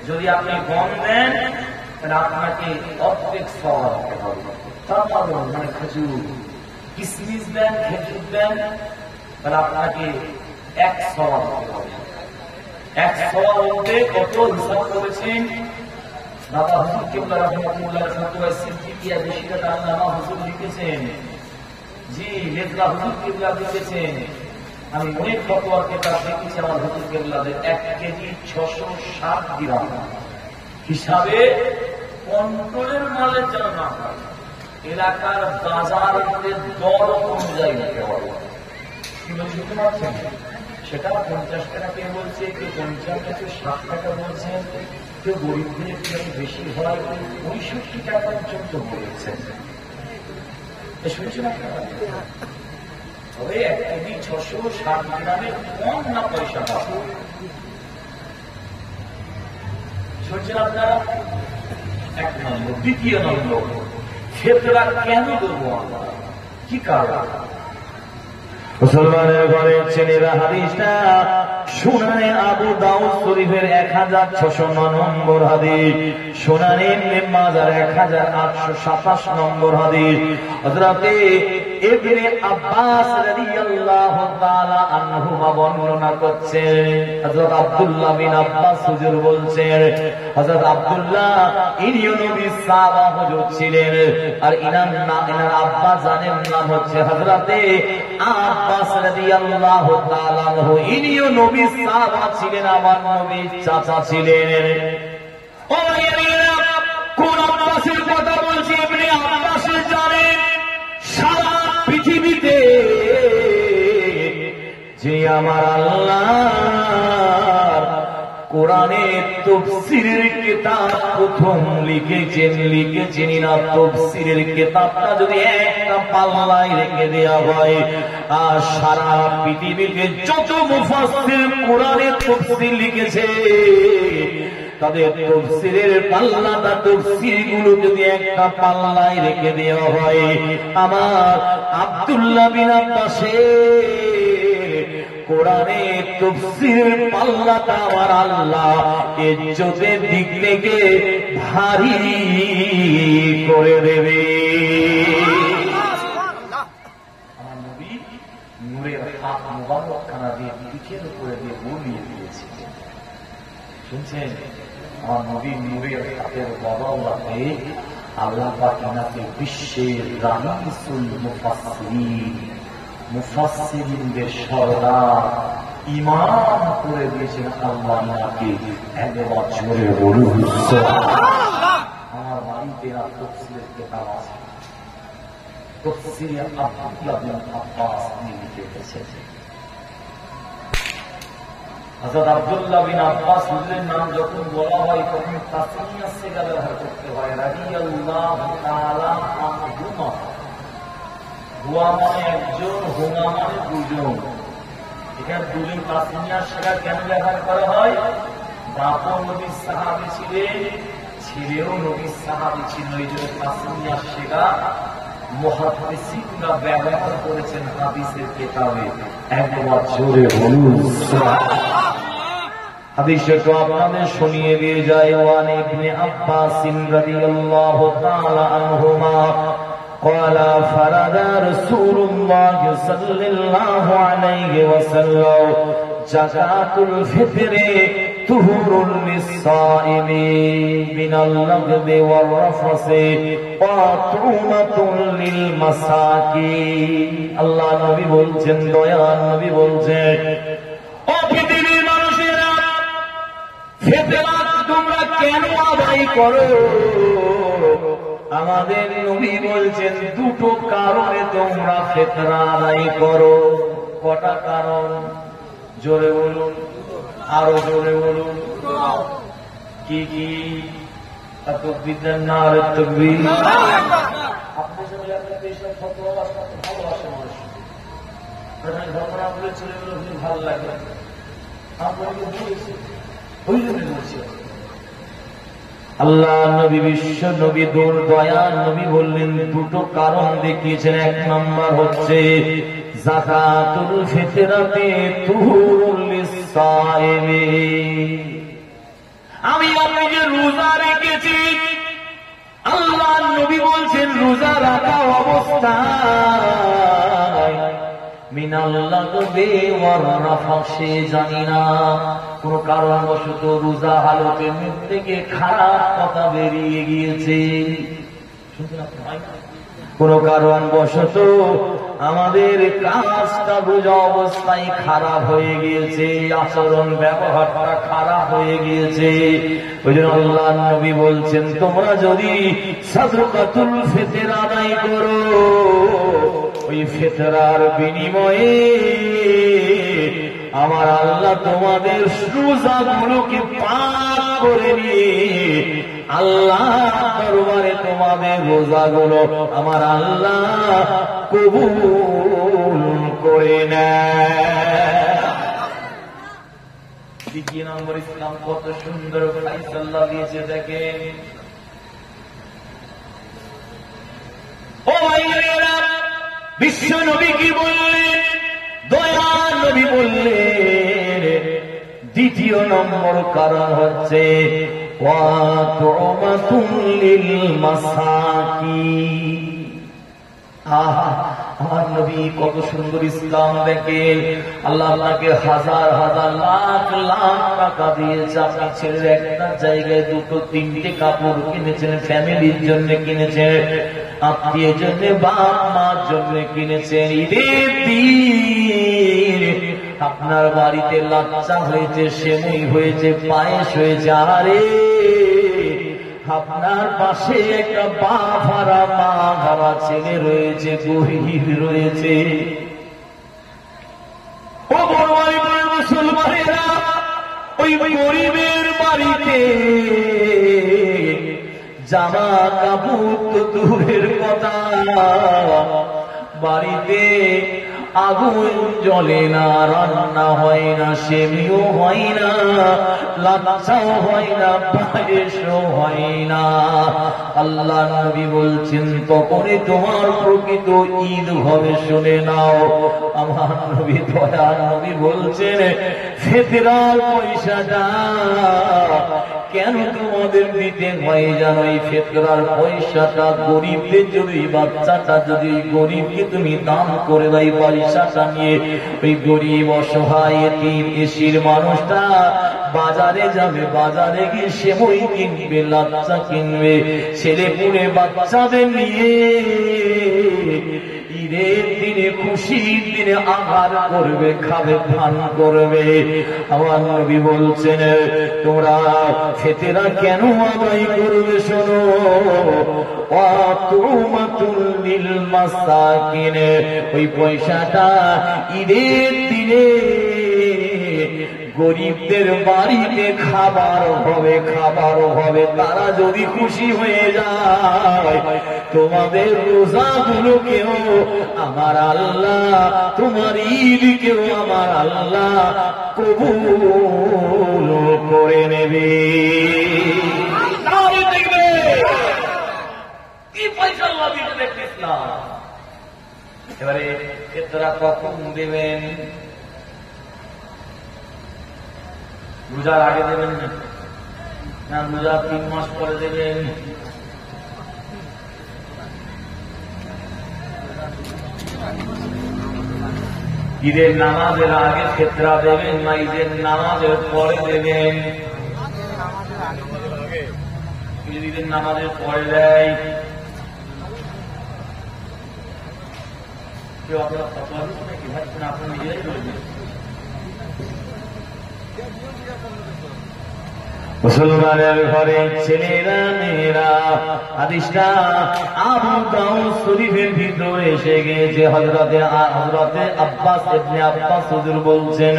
যদি আপনি কম দেন তাহলে আপনাকে অর্ধেক সওয়াব দিতে হবে। মানে খেজুর, কিসমিস দেন, খেজুর দেন, তাহলে আপনাকে 1 সওয়াব দিতে হবে। 1 সওয়াব বলতে কত হিসাব করেছেন? বাবা হুজুর কেবলা রাহমাতুল্লাহ সাহেব সিদ্দিকিয়া বেশিরভাগ আল্লামা হুজুর লিখেছেন, জি মেজলা হুজুর কেবলা লিখেছেন। আমি অনেক ফতোয়ার কিতাব দেখেছি আমার হুজুর কেবলাদের 1 কেজি 660 দিরহাম হিসাবে কন্ট্রোলের মালের যেন না হয়, এলাকার বাজারের দর অনুযায়ী নিতে হবে। কি বুঝতে পারছেন? সেটা 50 টাকা কেউ বলছে, কেউ 50, কেউ 60 টাকা বলছেন, কেউ গরিবদের একটু বেশি হয়, 65 টাকা পর্যন্ত বলেছেন। শুনছেন আপনারা? তবে 1 কেজি 660 গ্রামের কম না পয়সা পাবো। শুনছেন আপনারা? 1 নম্বর। দ্বিতীয় নম্বর, ফেতরা কেন দেবো আমরা, কি কারণ? মুসলমানের ঘরের ছেলেরা, হাদিসটা সুনানে আবু দাউদ শরীফের 1609 নম্বর হাদিস, সুনানে ইবনে মাজার 1827 নম্বর হাদিস। হযরতে ইবনে আব্বাস রাদিয়াল্লাহু তাআলা আনহুমা বর্ণনা করছেন। হযরত আব্দুল্লাহ বিন আব্বাস হুজুর বলছেন, হযরত আব্দুল্লাহ ইনিও নবীর সাহাবা হুজুর ছিলেন, আর ইনার আব্বা জানেন নাম হচ্ছে হযরতে আব্বাস রাদিয়াল্লাহু তাআলা আনহু। ইনিও নবীর সাহাবা ছিলেন, আমার নবীর চাচা ছিলেন। ও ভাইয়েরা, কোন আব্বাসের কথা বলছি? ইবনে আব্বাস জানেন সারা পৃথিবীতে যে আমার আল্লাহর কোরআনের তাফসীরের কিতাব প্রথম লিখেছেন না, তাফসীরের কিতাবটা যদি একটা পাল্লায় রেখে দেওয়া হয়, আর সারা পৃথিবীতে যত মুফাসসির কোরআনের তাফসীর লিখেছে তাদের তাফসীরের পাল্লাটা তাফসীরগুলো যদি একটা পাল্লায় রেখে দেওয়া হয়, আমার আব্দুল্লাহ বিন আব্বাসের কোরআনের তাফসীরের পাল্লাটা আমার আল্লাহ ইজ্জতের দিক থেকে ভারী করে দেবে। আমার নবী নূরের হাত মুবারকখানা দিয়ে পিঠের উপরে দিয়ে বুলিয়ে দিয়েছে। শুনছেন, আমার নবী নূরের হাতের বদৌলতে আল্লাহ পাক ওনাকে বিশ্বের রাইসুল মুফাসসিরিন, মুফাসসিরিনদের সরদার, ইমাম করে দিয়েছেন আল্লাহ ওনাকে। একবার জোরে বলুন সুবহানাল্লাহ। আমার বাড়িতে আর তাফসীরের কিতাব আছে, তাফসীরে আব্দুল্লাহ বিন আব্বাস লিখে গেছেন। হযরত আব্দুল্লাহ বিন আব্বাস হুজুরের নাম যখন বলা হয় তখন তাসমিয়া সিগা ব্যবহার করতে হয়। রাদিয়াল্লাহু তাআলা আনহুমা, হুয়া মানে একজন, হুমা মানে দুজন। এখানে দুজন তাসমিয়া সিগা কেন ব্যবহার করা হয়? বাপও নবীর সাহাবী ছিলেন, ছেলেও নবীর সাহাবী ছিল, এই জন্য তাসমিয়া সিগা মুহাদ্দিসিনরা ব্যবহার করেছেন হাদিসের কিতাবে। একবার জোরে বলুন সুবহানাল্লাহ। হাদিসে তো আপনাদের শুনিয়ে দিয়ে যায়, ওয়ান ইবনে আব্বাস রাদিয়াল্লাহু তাআলা আনহুমা قال فرض رسول الله صلى الله عليه وسلم زكاة الفطر طهور للصائم من اللغو والرفث وطعمة للمساكين। আল্লাহ নবী বলছেন, দয়ার নবী বলছেন, ও পৃথিবীর মানুষেরা, ফিতরাত তোমরা কেন আদায় করো? আমাদের নবী বলছেন দুটো কারণে তোমরা ফিতরা আদায় করো। কটা কারণ? জোরে বলুন, আরো জোরে বলুন। কি কি? তাকবীর না আর তাকবীর। আপনি সবাই আপনাদের এইসব ফতোয়া ভালোবাসে মানুষ, ঘটনা বলে চলে গেল, ভালো লাগে আপনাকে বলেছে, ওই জন্য বলছে। আল্লাহ নবী, বিশ্ব নবী, দূর দয়ার নবী বললেন দুটো কারণ দেখিয়েছেন। এক নম্বর হচ্ছে যাকাতুল ফিতরাতে তুহুরুল লিসাইমিন। আমি আপনি যে রোজা রেখেছি, আল্লাহ নবী বলছেন রোজা রাখা অবস্থায় মিনাল লাগবে ওয়ার রাফাসে, জানি না কোন কারণবশত রোজা হালতে মুখ থেকে খারাপ কথা বেরিয়ে গিয়েছে, কোন কারণবশত আমাদের কাজটা রোজা অবস্থায় খারাপ হয়ে গিয়েছে, আচরণ ব্যবহারটা খারাপ হয়ে গিয়েছে। ওই জন্য আল্লাহ নবী বলছেন তোমরা যদি সাদকাতুল ফিতর আদায় করো, ওই ফিতরার বিনিময়ে আমার আল্লাহ তোমাদের রোজাগুলোকে পাক করে নিয়ে আল্লাহ দরবারে তোমাদের রোজাগুলো আমার আল্লাহ কবুল করে নেয়। দ্বিতীয় নম্বর, ইসলাম কত সুন্দর ফায়সালা দিয়েছে দেখেন। ও ভাইয়েরা, বিশ্ব নবী কি বললেন? দয়ার নবী বললেন দ্বিতীয় নম্বর কারণ হচ্ছে ওয়াতুমাতুল লিল মাসাকিন। আমার নবী কত সুন্দর ইসলাম দেখেন। আল্লাহ আপনাকে হাজার হাজার লাখ লাখ টাকা দিয়েছে, আপনার ছেলের একটা জায়গায় দুটো তিনটে কাপড় কিনেছেন, ফ্যামিলির জন্য কিনেছেন, আত্মীয়ের জন্য, বাপ মার জন্য কিনেছেন। ঈদের দিন আপনার বাড়িতে লাচ্চা হয়েছে, সেমই হয়েছে, পায়েস হয়েছে, আরে আপনার পাশে একটা বাপ হারা মা হারা ছেলে রয়েছে, গরিব রয়েছে। ও বড় মুসলমানেরা, ওই গরিবের বাড়িতে জামা কাপড় তো দূরের কথা, বাড়িতে আগুন জ্বলে না, রান্না হয় না, সেমিও হয় না, লাচ্ছাও হয় না, পায়েসও হয় না। আল্লাহ নবী বলছেন তখনই তোমার প্রকৃত ঈদ হবে, শুনে নাও। আমার নবী দয়ার নবী বলছেন ফিতরার পয়সাটা কেন তোমাদের দিতে হয় জানো? এই ফিতরার পয়সাটা গরিবদের যদি, বাচ্চাটা যদি গরিবকে তুমি দান করে দেয়, পয়সাটা নিয়ে ওই গরিব অসহায় এতিম এসির মানুষটা বাজারে যাবে, বাজারে গিয়ে সেমই কিনবে, লাচ্ছা কিনবে, ছেলে পুলে বাচ্চাদের নিয়ে ঈদের দিনে খুশির দিনে আহার করবে, খাবে, পান করবে। আমার নবী বলছেন তোমরা ফিতরা কেন আদায় করবে শোনো, ওয়াতুমাতুল লিল মাসাকিন, ওই পয়সাটা ঈদের দিনে গরিবদের বাড়িতে খাবার হবে, খাবার হবে। তারা যদি খুশি হয়ে যায়, তোমাদের রোজাগুলোকেও আমার আল্লাহ, তোমার ঈদকেও আমার আল্লাহ কবুল করে নেবে। দেখবে কি পয়সা আল্লাহ দিতে দেখছিস না। এবারে ফিতরা কখন দেবেন? রোজার আগে দেবেন না রোজার 3 মাস পরে দেবেন? ঈদের নামাজের আগে ফিতরা দেবেন না ঈদের নামাজের পরে দেবেন? ঈদের নামাজের পরে দেয় কেউ? আপনার নিজেরাই বলবেন। মুসলমানের ঘরে ছেলেরা মেয়েরা, হাদিসটা আবু দাউদ শরীফের ভিতরে এসে গিয়েছে। হযরতে আব্বাস ইবনে আব্বাস হুজুর বলছেন,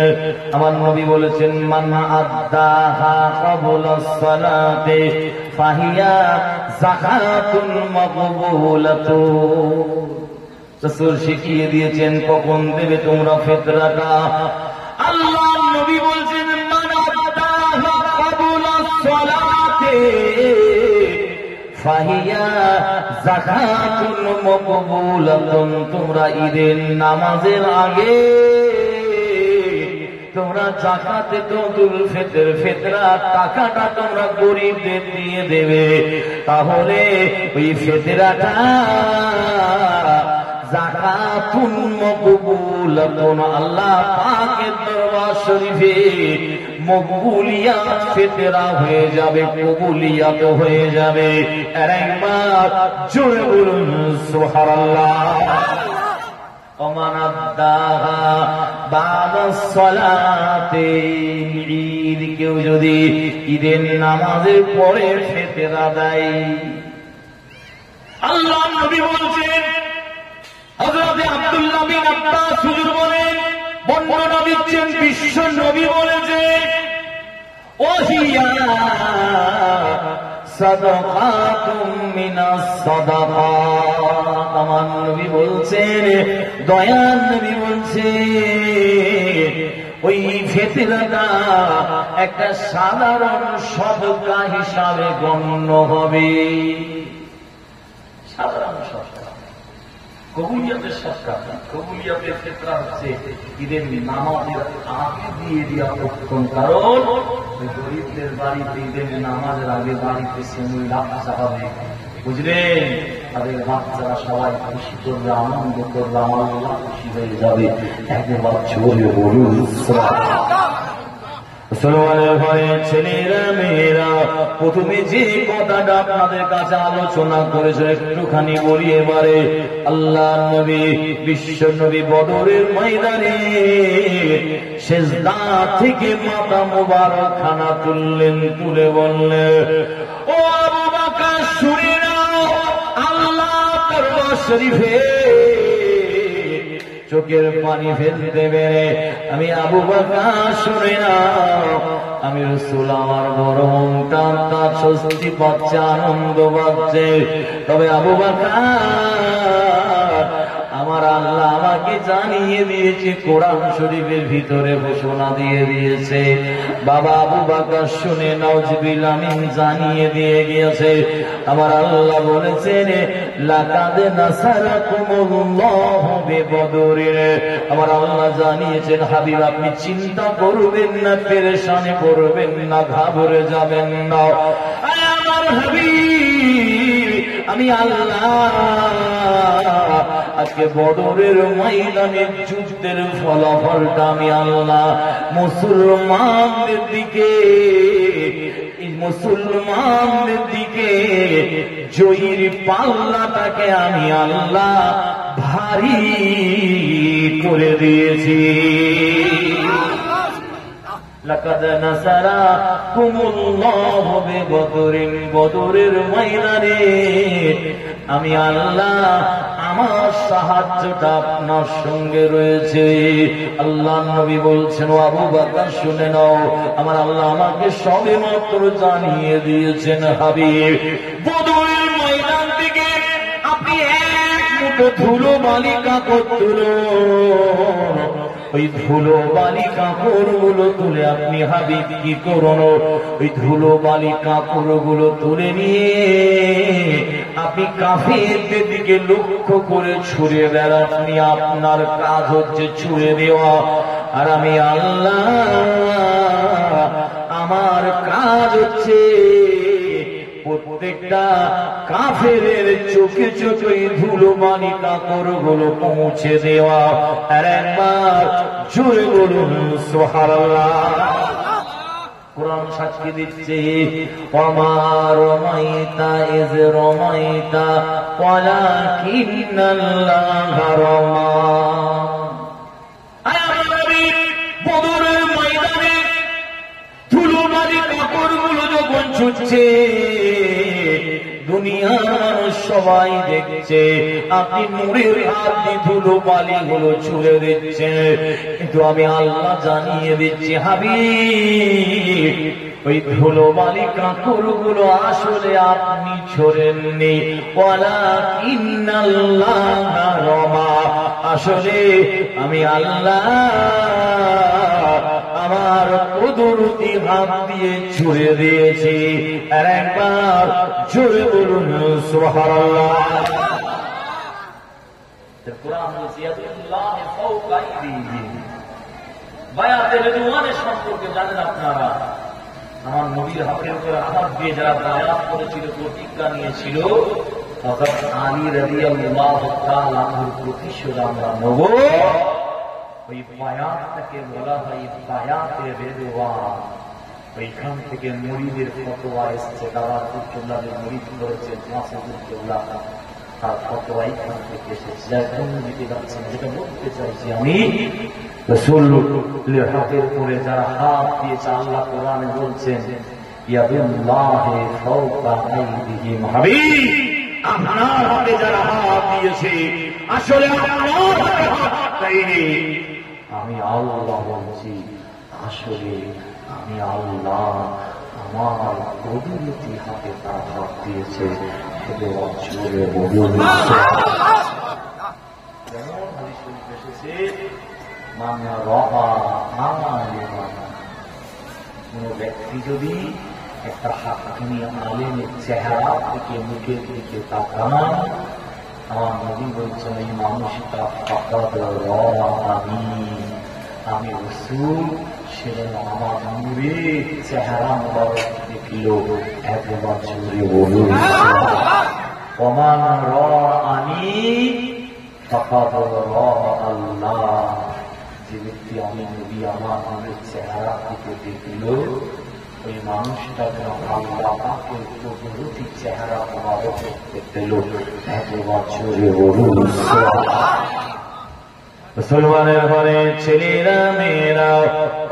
আমার নবী বলেছেন মান আদ্দাহা ক্বাবলাস সালাতি ফাহিয়া যাকাতুল মাকবুলাতু। রাসূল শিখিয়ে দিয়েছেন কখন দেবে তোমরা ফিতরাটা। আল্লাহ নবী বলছেন মান আদ্দাহা ক্বাবলাস সালাতি ফাহিয়া যাকাতুল মাকবুলাতুন। তোমরা ঈদের নামাজের আগে তোমরা যাকাতে তুল ফিতর, ফিতরা টাকাটা তোমরা গরিবদের দিয়ে দেবে, তাহলে ওই ফিতরাটা যাকাতুন মাকবুলাতুন, আল্লাহ পাকের দরবার শরীফে মকবুলিয়াত ফিতরা হয়ে যাবে, কবুলিয়াত হয়ে যাবে। আর একবার জোরে বলুন সুবহানাল্লাহ। ওমান আদ্দাহা বাদাস সালাতি, ঈদ কেউ যদি ঈদের নামাজের পরে ফিতরা দেয়, আল্লাহ নবী বলছেন, হযরত আব্দুল্লাহ বিন আব্বাস হুজুর বলেন, বর্ণনা দিচ্ছেন বিশ্ব নবী বলেছেন ওয়াহিয়া সাদাকাতুম মিনাস সাদাকাত। আমার নবী বলছেন, দয়ার নবী বলছেন ওই ফিতরাটা একটা সাধারণ সদকা হিসাবে গণ্য হবে। সাধারণ সদকা, কবুলিয়াতের সদকা। কবুলিয়াতের ফিতরা হচ্ছে ঈদের নামাজের আগে দিয়ে দেওয়া উত্তম, কারণ গরিবদের বাড়িতে ঈদের নামাজের আগে বাড়িতে সেমই লাচ্ছা হবে, বুঝলেন? তাদের বাচ্চারা সবাই খুশি করবে, আনন্দ করবে, আমার আল্লাহ খুশি হয়ে যাবে। একবার জোরে বলুন মুসলমানের ঘরে ছেলেরা মেয়েরা, প্রথমে যে কথাটা আপনাদের কাছে আলোচনা করেছে একটুখানি বলি এবারে। আল্লাহ নবী, বিশ্ব নবী বদরের ময়দানে সিজদা থেকে মাথা মোবারক খানা তুললেন, তুলে বললেন ও আবু বকর শুনে নাও, আল্লাহ দরবার শরীফে চোখের পানি ফেলতে বেড়ে আমি আবু বকর শুনে নাও, আমি রাসূল আমার বড় মনটা তার স্বস্তি পাচ্ছে, আনন্দ পাচ্ছে। তবে আবু বকর আমার আল্লাহ আমাকে জানিয়ে দিয়েছে, কোরআন শরীফের ভিতরে ঘোষণা দিয়ে দিয়েছে। বাবা আবু বকর শুনে নাউজুবিল্লাহ আমিন জানিয়ে দিয়ে গিয়েছে। আমার আল্লাহ বলেছেন লাকাদ নাসারাকুমুল্লাহু বিবদরিন। আমার আল্লাহ জানিয়েছেন হাবিব আপনি চিন্তা করবেন না, পেরেশানে পড়বেন না, ঘাবড়ে যাবেন না। আমার হাবিব আমি আল্লাহ আজকে বদরের ময়দানে যুদ্ধের ফলাফলটা আমি আল্লাহ মুসলমানদের দিকে জয়ীর পাল্লাটাকে আমি আল্লাহ ভারী করে দিয়েছি। লাকাদ নাসারাকুমুল্লাহু বিবদরিন। বদরের ময়দানে আমি আল্লাহ আমার সাহায্যটা আপনার সঙ্গে রয়েছে। আল্লাহ নবী বলছেন ও আবু বকর শুনে নাও, আমার আল্লাহ আমাকে সবে মাত্র জানিয়ে দিয়েছেন হাবিব বদরের ময়দান থেকে আপনি এক মুঠো ধুলো বালি কাপড় তুলুন। ওই ধুলো বালি কাপড়গুলো তুলে আপনি হাবিব কি করুন, ওই ধুলো বালি কাপড়গুলো তুলে নিয়ে আপনি কাফেরদের দিকে লক্ষ্য করে ছুঁড়ে দেন। আপনি আপনার কাজ হচ্ছে ছুঁড়ে দেওয়া, আর আমি আল্লাহ আমার কাজ হচ্ছে প্রত্যেকটা কাফেরের চোখে চোখে ধুলো বালি কাপড়গুলো পৌঁছে দেওয়া। আর একবার জোরে বলুন সুবহানাল্লাহ। কোরআন সাক্ষী দিচ্ছে ওমা রমাইতা ইজ রমাইতা ওয়ালাকিন্নাল্লাহা রমা। বদরের ময়দানে ধুলো বালি কাপড়গুলো যখন ছুটছে দুনিয়ার মানুষ সবাই দেখছে, আপনি নূরের হাত দিয়ে ধুলো বালিগুলো ছুঁড়ে দিচ্ছেন, কিন্তু আমি আল্লাহ জানিয়ে দিচ্ছি হাবিব ওই ধুলো বালি কাপড়গুলো আসলে আপনি ছড়েননি, ওয়ালাকিন্নাল্লাহা রমা। আসলে আমি আল্লাহ আমার কুদরতি হাত দিয়ে ছুঁড়ে দিয়েছি। আর একবার জোরে বলুন সুবহানাল্লাহ। কোরআন বলছে ইয়াদুল্লাহ ফাওকা আইদিহিম। বায়াতে রিদওয়ানের সম্পর্কে জানেন আপনারা, আমার নবীর হাতের উপর হাত দিয়ে যারা বায়াত করেছিল, প্রতিজ্ঞা নিয়েছিল, হযরত আলী রাদিয়াল্লাহু তাআলা আনহুর প্রতিশোধ আমরা নেব। ওই বায়াতটাকে বলা হয় বায়াতে রিদওয়ান। ওইখান থেকে মুরিদের ফতোয়া এসছে, দাওয়াতুল্লাহের মুরিদ করেছে মাসুদুল্লাহ, তার ফতোয়া এইখান থেকে এসেছে। যার কোন দিকে যাচ্ছেন, যেটা বলতে চাইছি আমি, রাসূলের হাতের উপরে যারা হাত দিয়েছে, আল্লাহ কোরআনে বলছেন ইয়াদুল্লাহি ফাওকা আইদিহিম। হাবিব আপনার হাতে যারা হাত দিয়েছে আসলে আল্লাহর হাতে হাত দেয়নি। আমি আল্লাহ বলছি, আসলে আমি আল্লাহ আমার কুদরতি হাতে তার হাত দিয়েছে। জোরে বলুন। যেমন হাদিস শরীফে এসেছে মান রাআ আলিমান, কোন ব্যক্তি যদি একটা হাক্কানি আলেমের চেহারা থেকে মুখের দিকে তাকান, আমার নবী বলছেন এই মানুষটা ফাকাদ রাআনি, আমি রাসূল সে আমার নূরের চেহারা মুবারক দেখলো। একবার জোরে বলুন ওমান রাআনি ফাকাদ রাআল্লাহ। যে ব্যক্তি আমি নবী আমার নূরের চেহারা থেকে দেখলো, ওই মানুষটা যেন আল্লাহ পাকের কুদরতি চেহারা মুবারক দেখতে পেল। একবার জোরে বলুন মুসলমানের ঘরে ছেলেরা মেয়েরা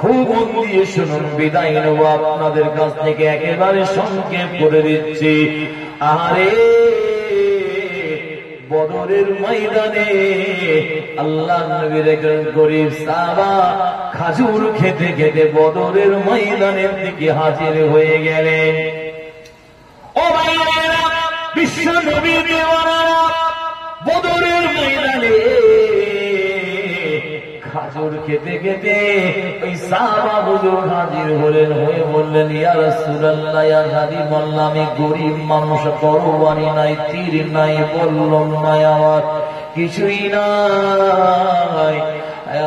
খুব মন দিয়ে শুনুন, বিদায় নেব আপনাদের কাছ থেকে একেবারে সংক্ষেপ করে দিচ্ছি। আরে বদরের ময়দানে আল্লাহ নবীর একজন গরীব সাহাবা খাজুর খেতে খেতে বদরের ময়দানের দিকে হাজির হয়ে গেলেন। ও ভাইয়েরা, বিশ্ব নবীর দেওয়ানা বদরের ময়দানে খাজুর খেতে খেতে ওই সাহাবা হুজুর হাজির হলেন, হয়ে বললেন, ইয়া রাসূলুল্লাহ, ইয়া হাবিবাল্লাহ, আমি গরিব মানুষ, তরবারি নাই, তীর নাই, বললাম নাই, আমার কিছুই নাই।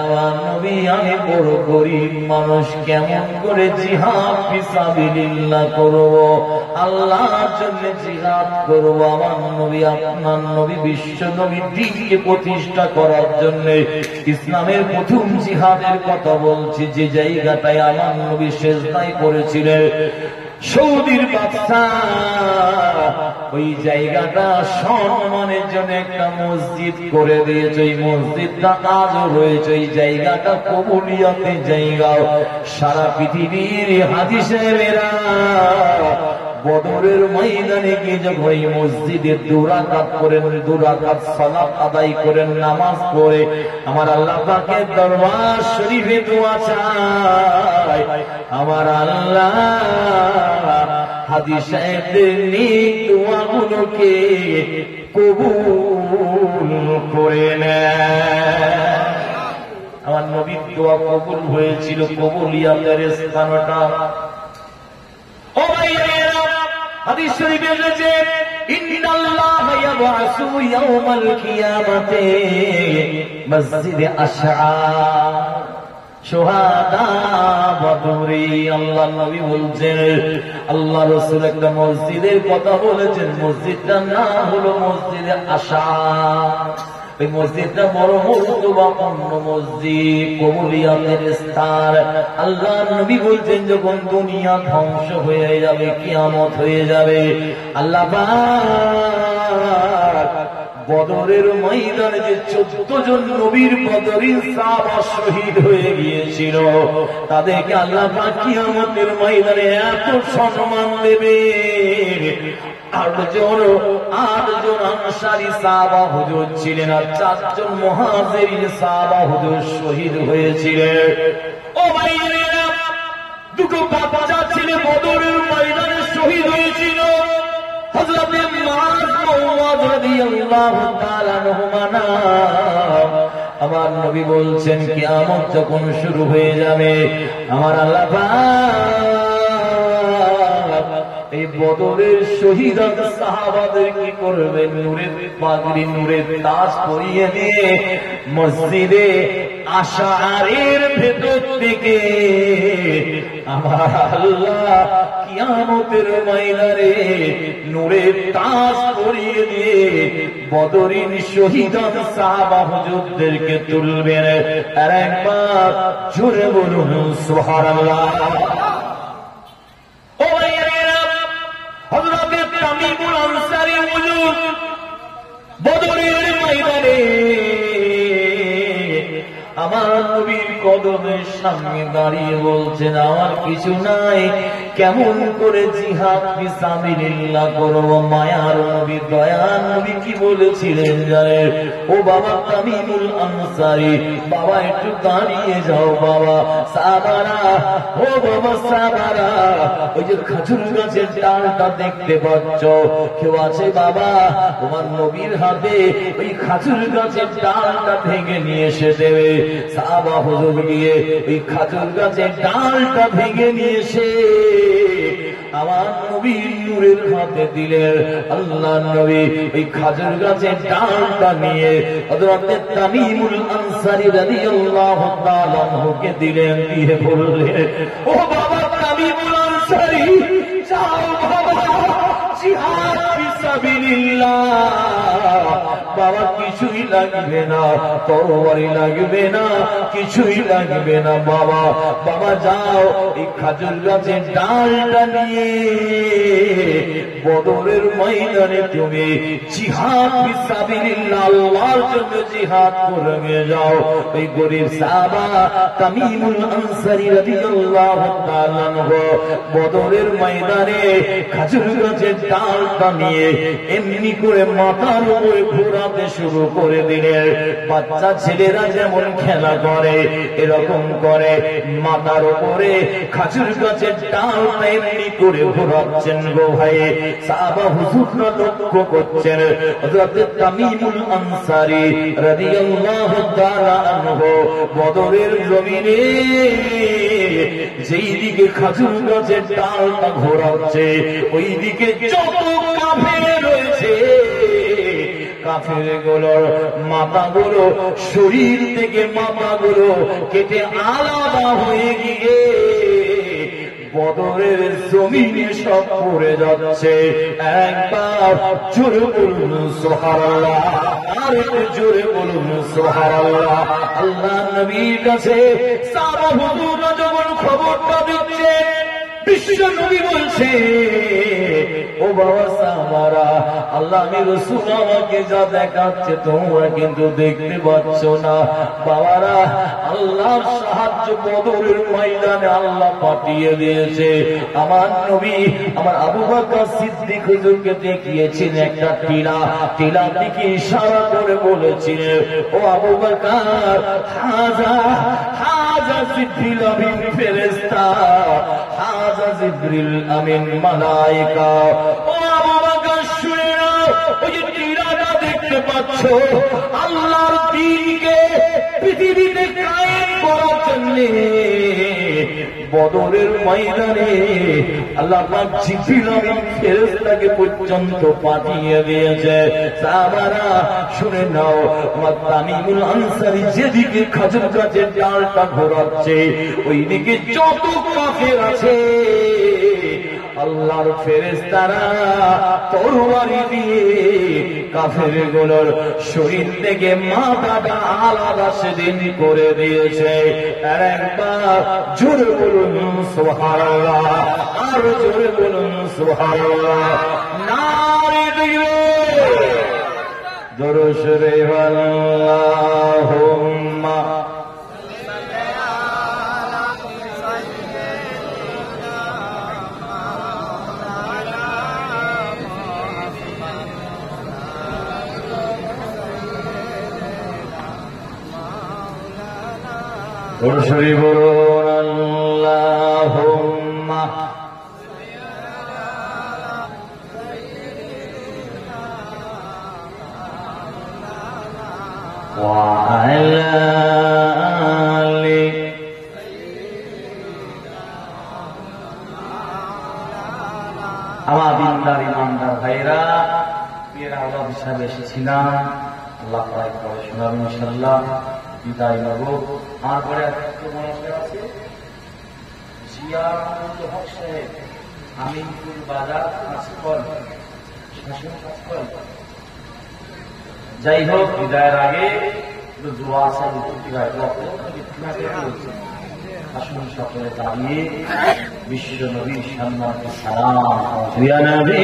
আমার নবী, আমি বড় গরিব মানুষ, কেমন করে জিহাদ ফিসাবিলিল্লাহ করব, আল্লাহর জন্য জিহাদ করব? আমার নবী, আপনার নবী, বিশ্ব নবী দ্বীনকে প্রতিষ্ঠা করার জন্য ইসলামের প্রথম জিহাদের কথা বলছি, যে জায়গাটায় আমার নবী সেজদায় করেছিলেন, সৌদির বাদশা ওই জায়গাটা সম্মানের জন্য একটা মসজিদ করে দিয়েছে। ওই মসজিদটা আজও রয়েছে। ওই জায়গাটা কবুলিয়াতের জায়গা। সারা পৃথিবীর হাজী সাহেবেরা বদরের ময়দানে গিয়ে যখন এই মসজিদে 2 রাকাত করেন, 2 রাকাত সালাত আদায় করেন, নামাজ পড়ে আমার আল্লাহ পাকের দরবার শরীফে দোয়া চায়, আমার আল্লাহ হাজী সাহেবদের নেক দোয়াগুলোকে কবুল করে নেয়। আমার নবীর দোয়া কবুল হয়েছিল। কবুলিয়াতের স্থানটা ও ভাইয়েরা, হাদিস শরীফে এসেছে, ইন্নাল্লাহা ইয়াবআসু ইয়াওমাল কিয়ামাতি মসজিদে আশআর শুহাদা বদরি। আল্লাহ নবী বলছেন, আল্লাহ রাসূল একটা মসজিদের কথা বলেছেন, মসজিদটার নাম হলো মসজিদে আশআর। ওই মসজিদটা বড় মর্তবাপূর্ণ মসজিদ, কবুলিয়াতের স্থান। আল্লাহ নবী বলছেন, যখন দুনিয়া ধ্বংস হয়ে যাবে, কিয়ামত হয়ে যাবে, আল্লাহ পাক বদরের ময়দানে যে 14 জন নবীর বদরের সাহাবা শহীদ হয়ে গিয়েছিল, তাদেরকে আল্লাহ পাক কিয়ামতের ময়দানে এত সম্মান দেবে। 8 জন আনসারী সাহাবা হুজুর ছিলেন, আর 4 জন মুহাজিরিন সাহাবা হুজুর শহীদ হয়েছিলেন। ও ভাইয়েরা, 2 বাচ্চা ছেলে বদরের ময়দানে শহীদ হয়েছিল। হযরত মুআয রাদিয়াল্লাহু তাআলা আনহুমা। আমার নবী বলছেন, কিয়ামত যখন শুরু হয়ে যাবে, আমার আল্লাহ এই বদরের শহীদ সাহাবাদের কি করবেন? নূরের পাগড়ি, নূরের তাজ পরিয়ে দিয়ে মসজিদে আশআরের ভেতর থেকে আমার আল্লাহ কিয়ামতের ময়দানে নূরের তাজ পরিয়ে দিয়ে বদরিন শহীদ সাহাবা হুজুরদেরকে তুলবেন। আর একবার জোরে বলুন সুবহানাল্লাহ। ও ভাইয়েরা, হযরত তামিমুল আনসারী হুজুর বদরের ময়দানে আমার নবীর কদমের সামনে দাঁড়িয়ে বলছেন, আমার কিছু নাই, কেমন করে জিহাদ ফিসাবিলিল্লাহ করব? মায়ার নবী, দয়ার নবী কি বলেছিলেন জানেন? ও বাবা তামিমুল আনসারী, বাবা একটু দাঁড়িয়ে যাও বাবা। সাহাবারা, ও বাবা সাহাবারা, ওই যে খেজুর গাছের ডালটা দেখতে পাচ্ছ, কেউ আছে বাবা? তোমার নবীর হাতে ওই খেজুর গাছের ডালটা ভেঙে নিয়ে এসে দেবে। সাহাবা হুজুর গিয়ে ওই খেজুর গাছের ডালটা ভেঙে নিয়ে এসে আমার নবীর নূরের হাতে দিলেন। আল্লাহ নবী ওই খেজুর গাছের ডালটা নিয়ে হযরত তামিমুল আনসারী রাদিয়াল্লাহু তাআলা আনহুকে দিলেন। দিয়ে বললেন, ও বাবা তামিমুল আনসারী, যাও বাবা, জিহাদ ফিসাবিলিল্লাহ। বাবা কিছুই লাগবে না, তরবারি লাগবে না, কিছুই লাগবে না বাবা। বাবা যাও, এই খেজুর গাছের ডালটা নিয়ে বদরের ময়দানে তুমি জিহাদ ফিসাবিলিল্লাহ, আল্লাহর জন্য জিহাদ করে যাও। ওই গরীব সাহাবা তামিমুল আনসারী রাদিয়াল্লাহু তাআলা আনহু বদরের ময়দানে খেজুর গাছের ডালটা নিয়ে এমনি করে মাথার উপরে ঘোরাতে শুরু করে দিলেন। বাচ্চা ছেলেরা যেমন খেলা করে এরকম করে মাথার উপরে খাজুর গাছের ডালটা এমনি করে ঘোরাচ্ছেন গো ভাই। সাহাবা হুজুররা লক্ষ্য করছেন। হযরত তামিমুল আনসারী রাদিয়াল্লাহু তাআলা আনহু বদরের জমিনে যেই দিকে খাজুর গাছের ডালটা ঘোরাচ্ছে ওই দিকে যত কাফের রয়েছে কাফের গুলোর মাথাগুলো শরীর থেকে মাথাগুলো কেটে আলাদা হয়ে গিয়ে বদরের জমিনে সব পড়ে যাচ্ছে। একবার জোরে বলুন সুবহানাল্লাহ, আর একটু জোরে বলুন সুবহানাল্লাহ। আল্লাহ নবীর কাছে সাহাবা হুজুররা যখন খবরটা দিচ্ছে বিশ্ব নবী বলছে, ও বাবা সাহাবারা, আল্লাহ রাসূল আমাকে যা দেখাচ্ছে তোমরা কিন্তু দেখতে পাচ্ছ না। বাবারা, আল্লাহর সাহায্য বদরের ময়দানে আল্লাহ পাঠিয়ে দিয়েছে। আমার নবী আমার আবু বকর সিদ্দিক হুজুরকে দেখিয়েছেন একটা টিলা দিকে ইশারা করে বলেছিলেন, ও আবু বকর, হাজা জিবরিল আমিন ফেরেশতা, হাজা জিবরিল আমিন মালায়েকা। ও আবু বকর শুনে নাও, ওই যে টিলাটা দেখতে পাচ্ছ, আল্লাহর দ্বীনকে পৃথিবীতে কায়েম করার জন্য বদরের ময়দানে আল্লাহ পাক জিবরিল আমিন ফেরেশতাকে পর্যন্ত পাঠিয়ে দিয়েছে। সাহাবারা শুনে নাও, আমার তামিমুল আনসারী যেদিকে খাজুর গাছের ডালটা ঘোরাচ্ছে ওইদিকে যত কাফের আছে আল্লাহর ফেরেশতারা তরবারি দিয়ে কাফের গুলোর শরীর থেকে মাথাটা আলাদা সেদিন করে দিয়েছে। আর একবার জোরে বলুন সুবহানাল্লাহ, আর জোরে বলুন সুবহানাল্লাহ। নারে তাকবীর, দরুদ শরীফ, আল্লাহুম্মা দরুদ শরীফ বলুন, আল্লাহুম্মা ওয়া আলা আলি আমার দিনদার ইমানদার ভাইরা, মেয়েরা আল্লাহ হিসাবে এসেছিলাম। আল্লাহ পাক পড়াশোনা ইনশাআল্লাহ বিদায় নেব। আমার পরে একটা মনে আছে, জিয়াউল হক সাহেব, আমিনপুর বাজার, কাঁচকল, শাসন কাঁচকল। যাই হোক, বিদায়ের আগে দোয়া আছে, আসুন সকলে দাঁড়িয়ে বিশ্ব নবীর সম্মানকে সালাম। ইয়া নবী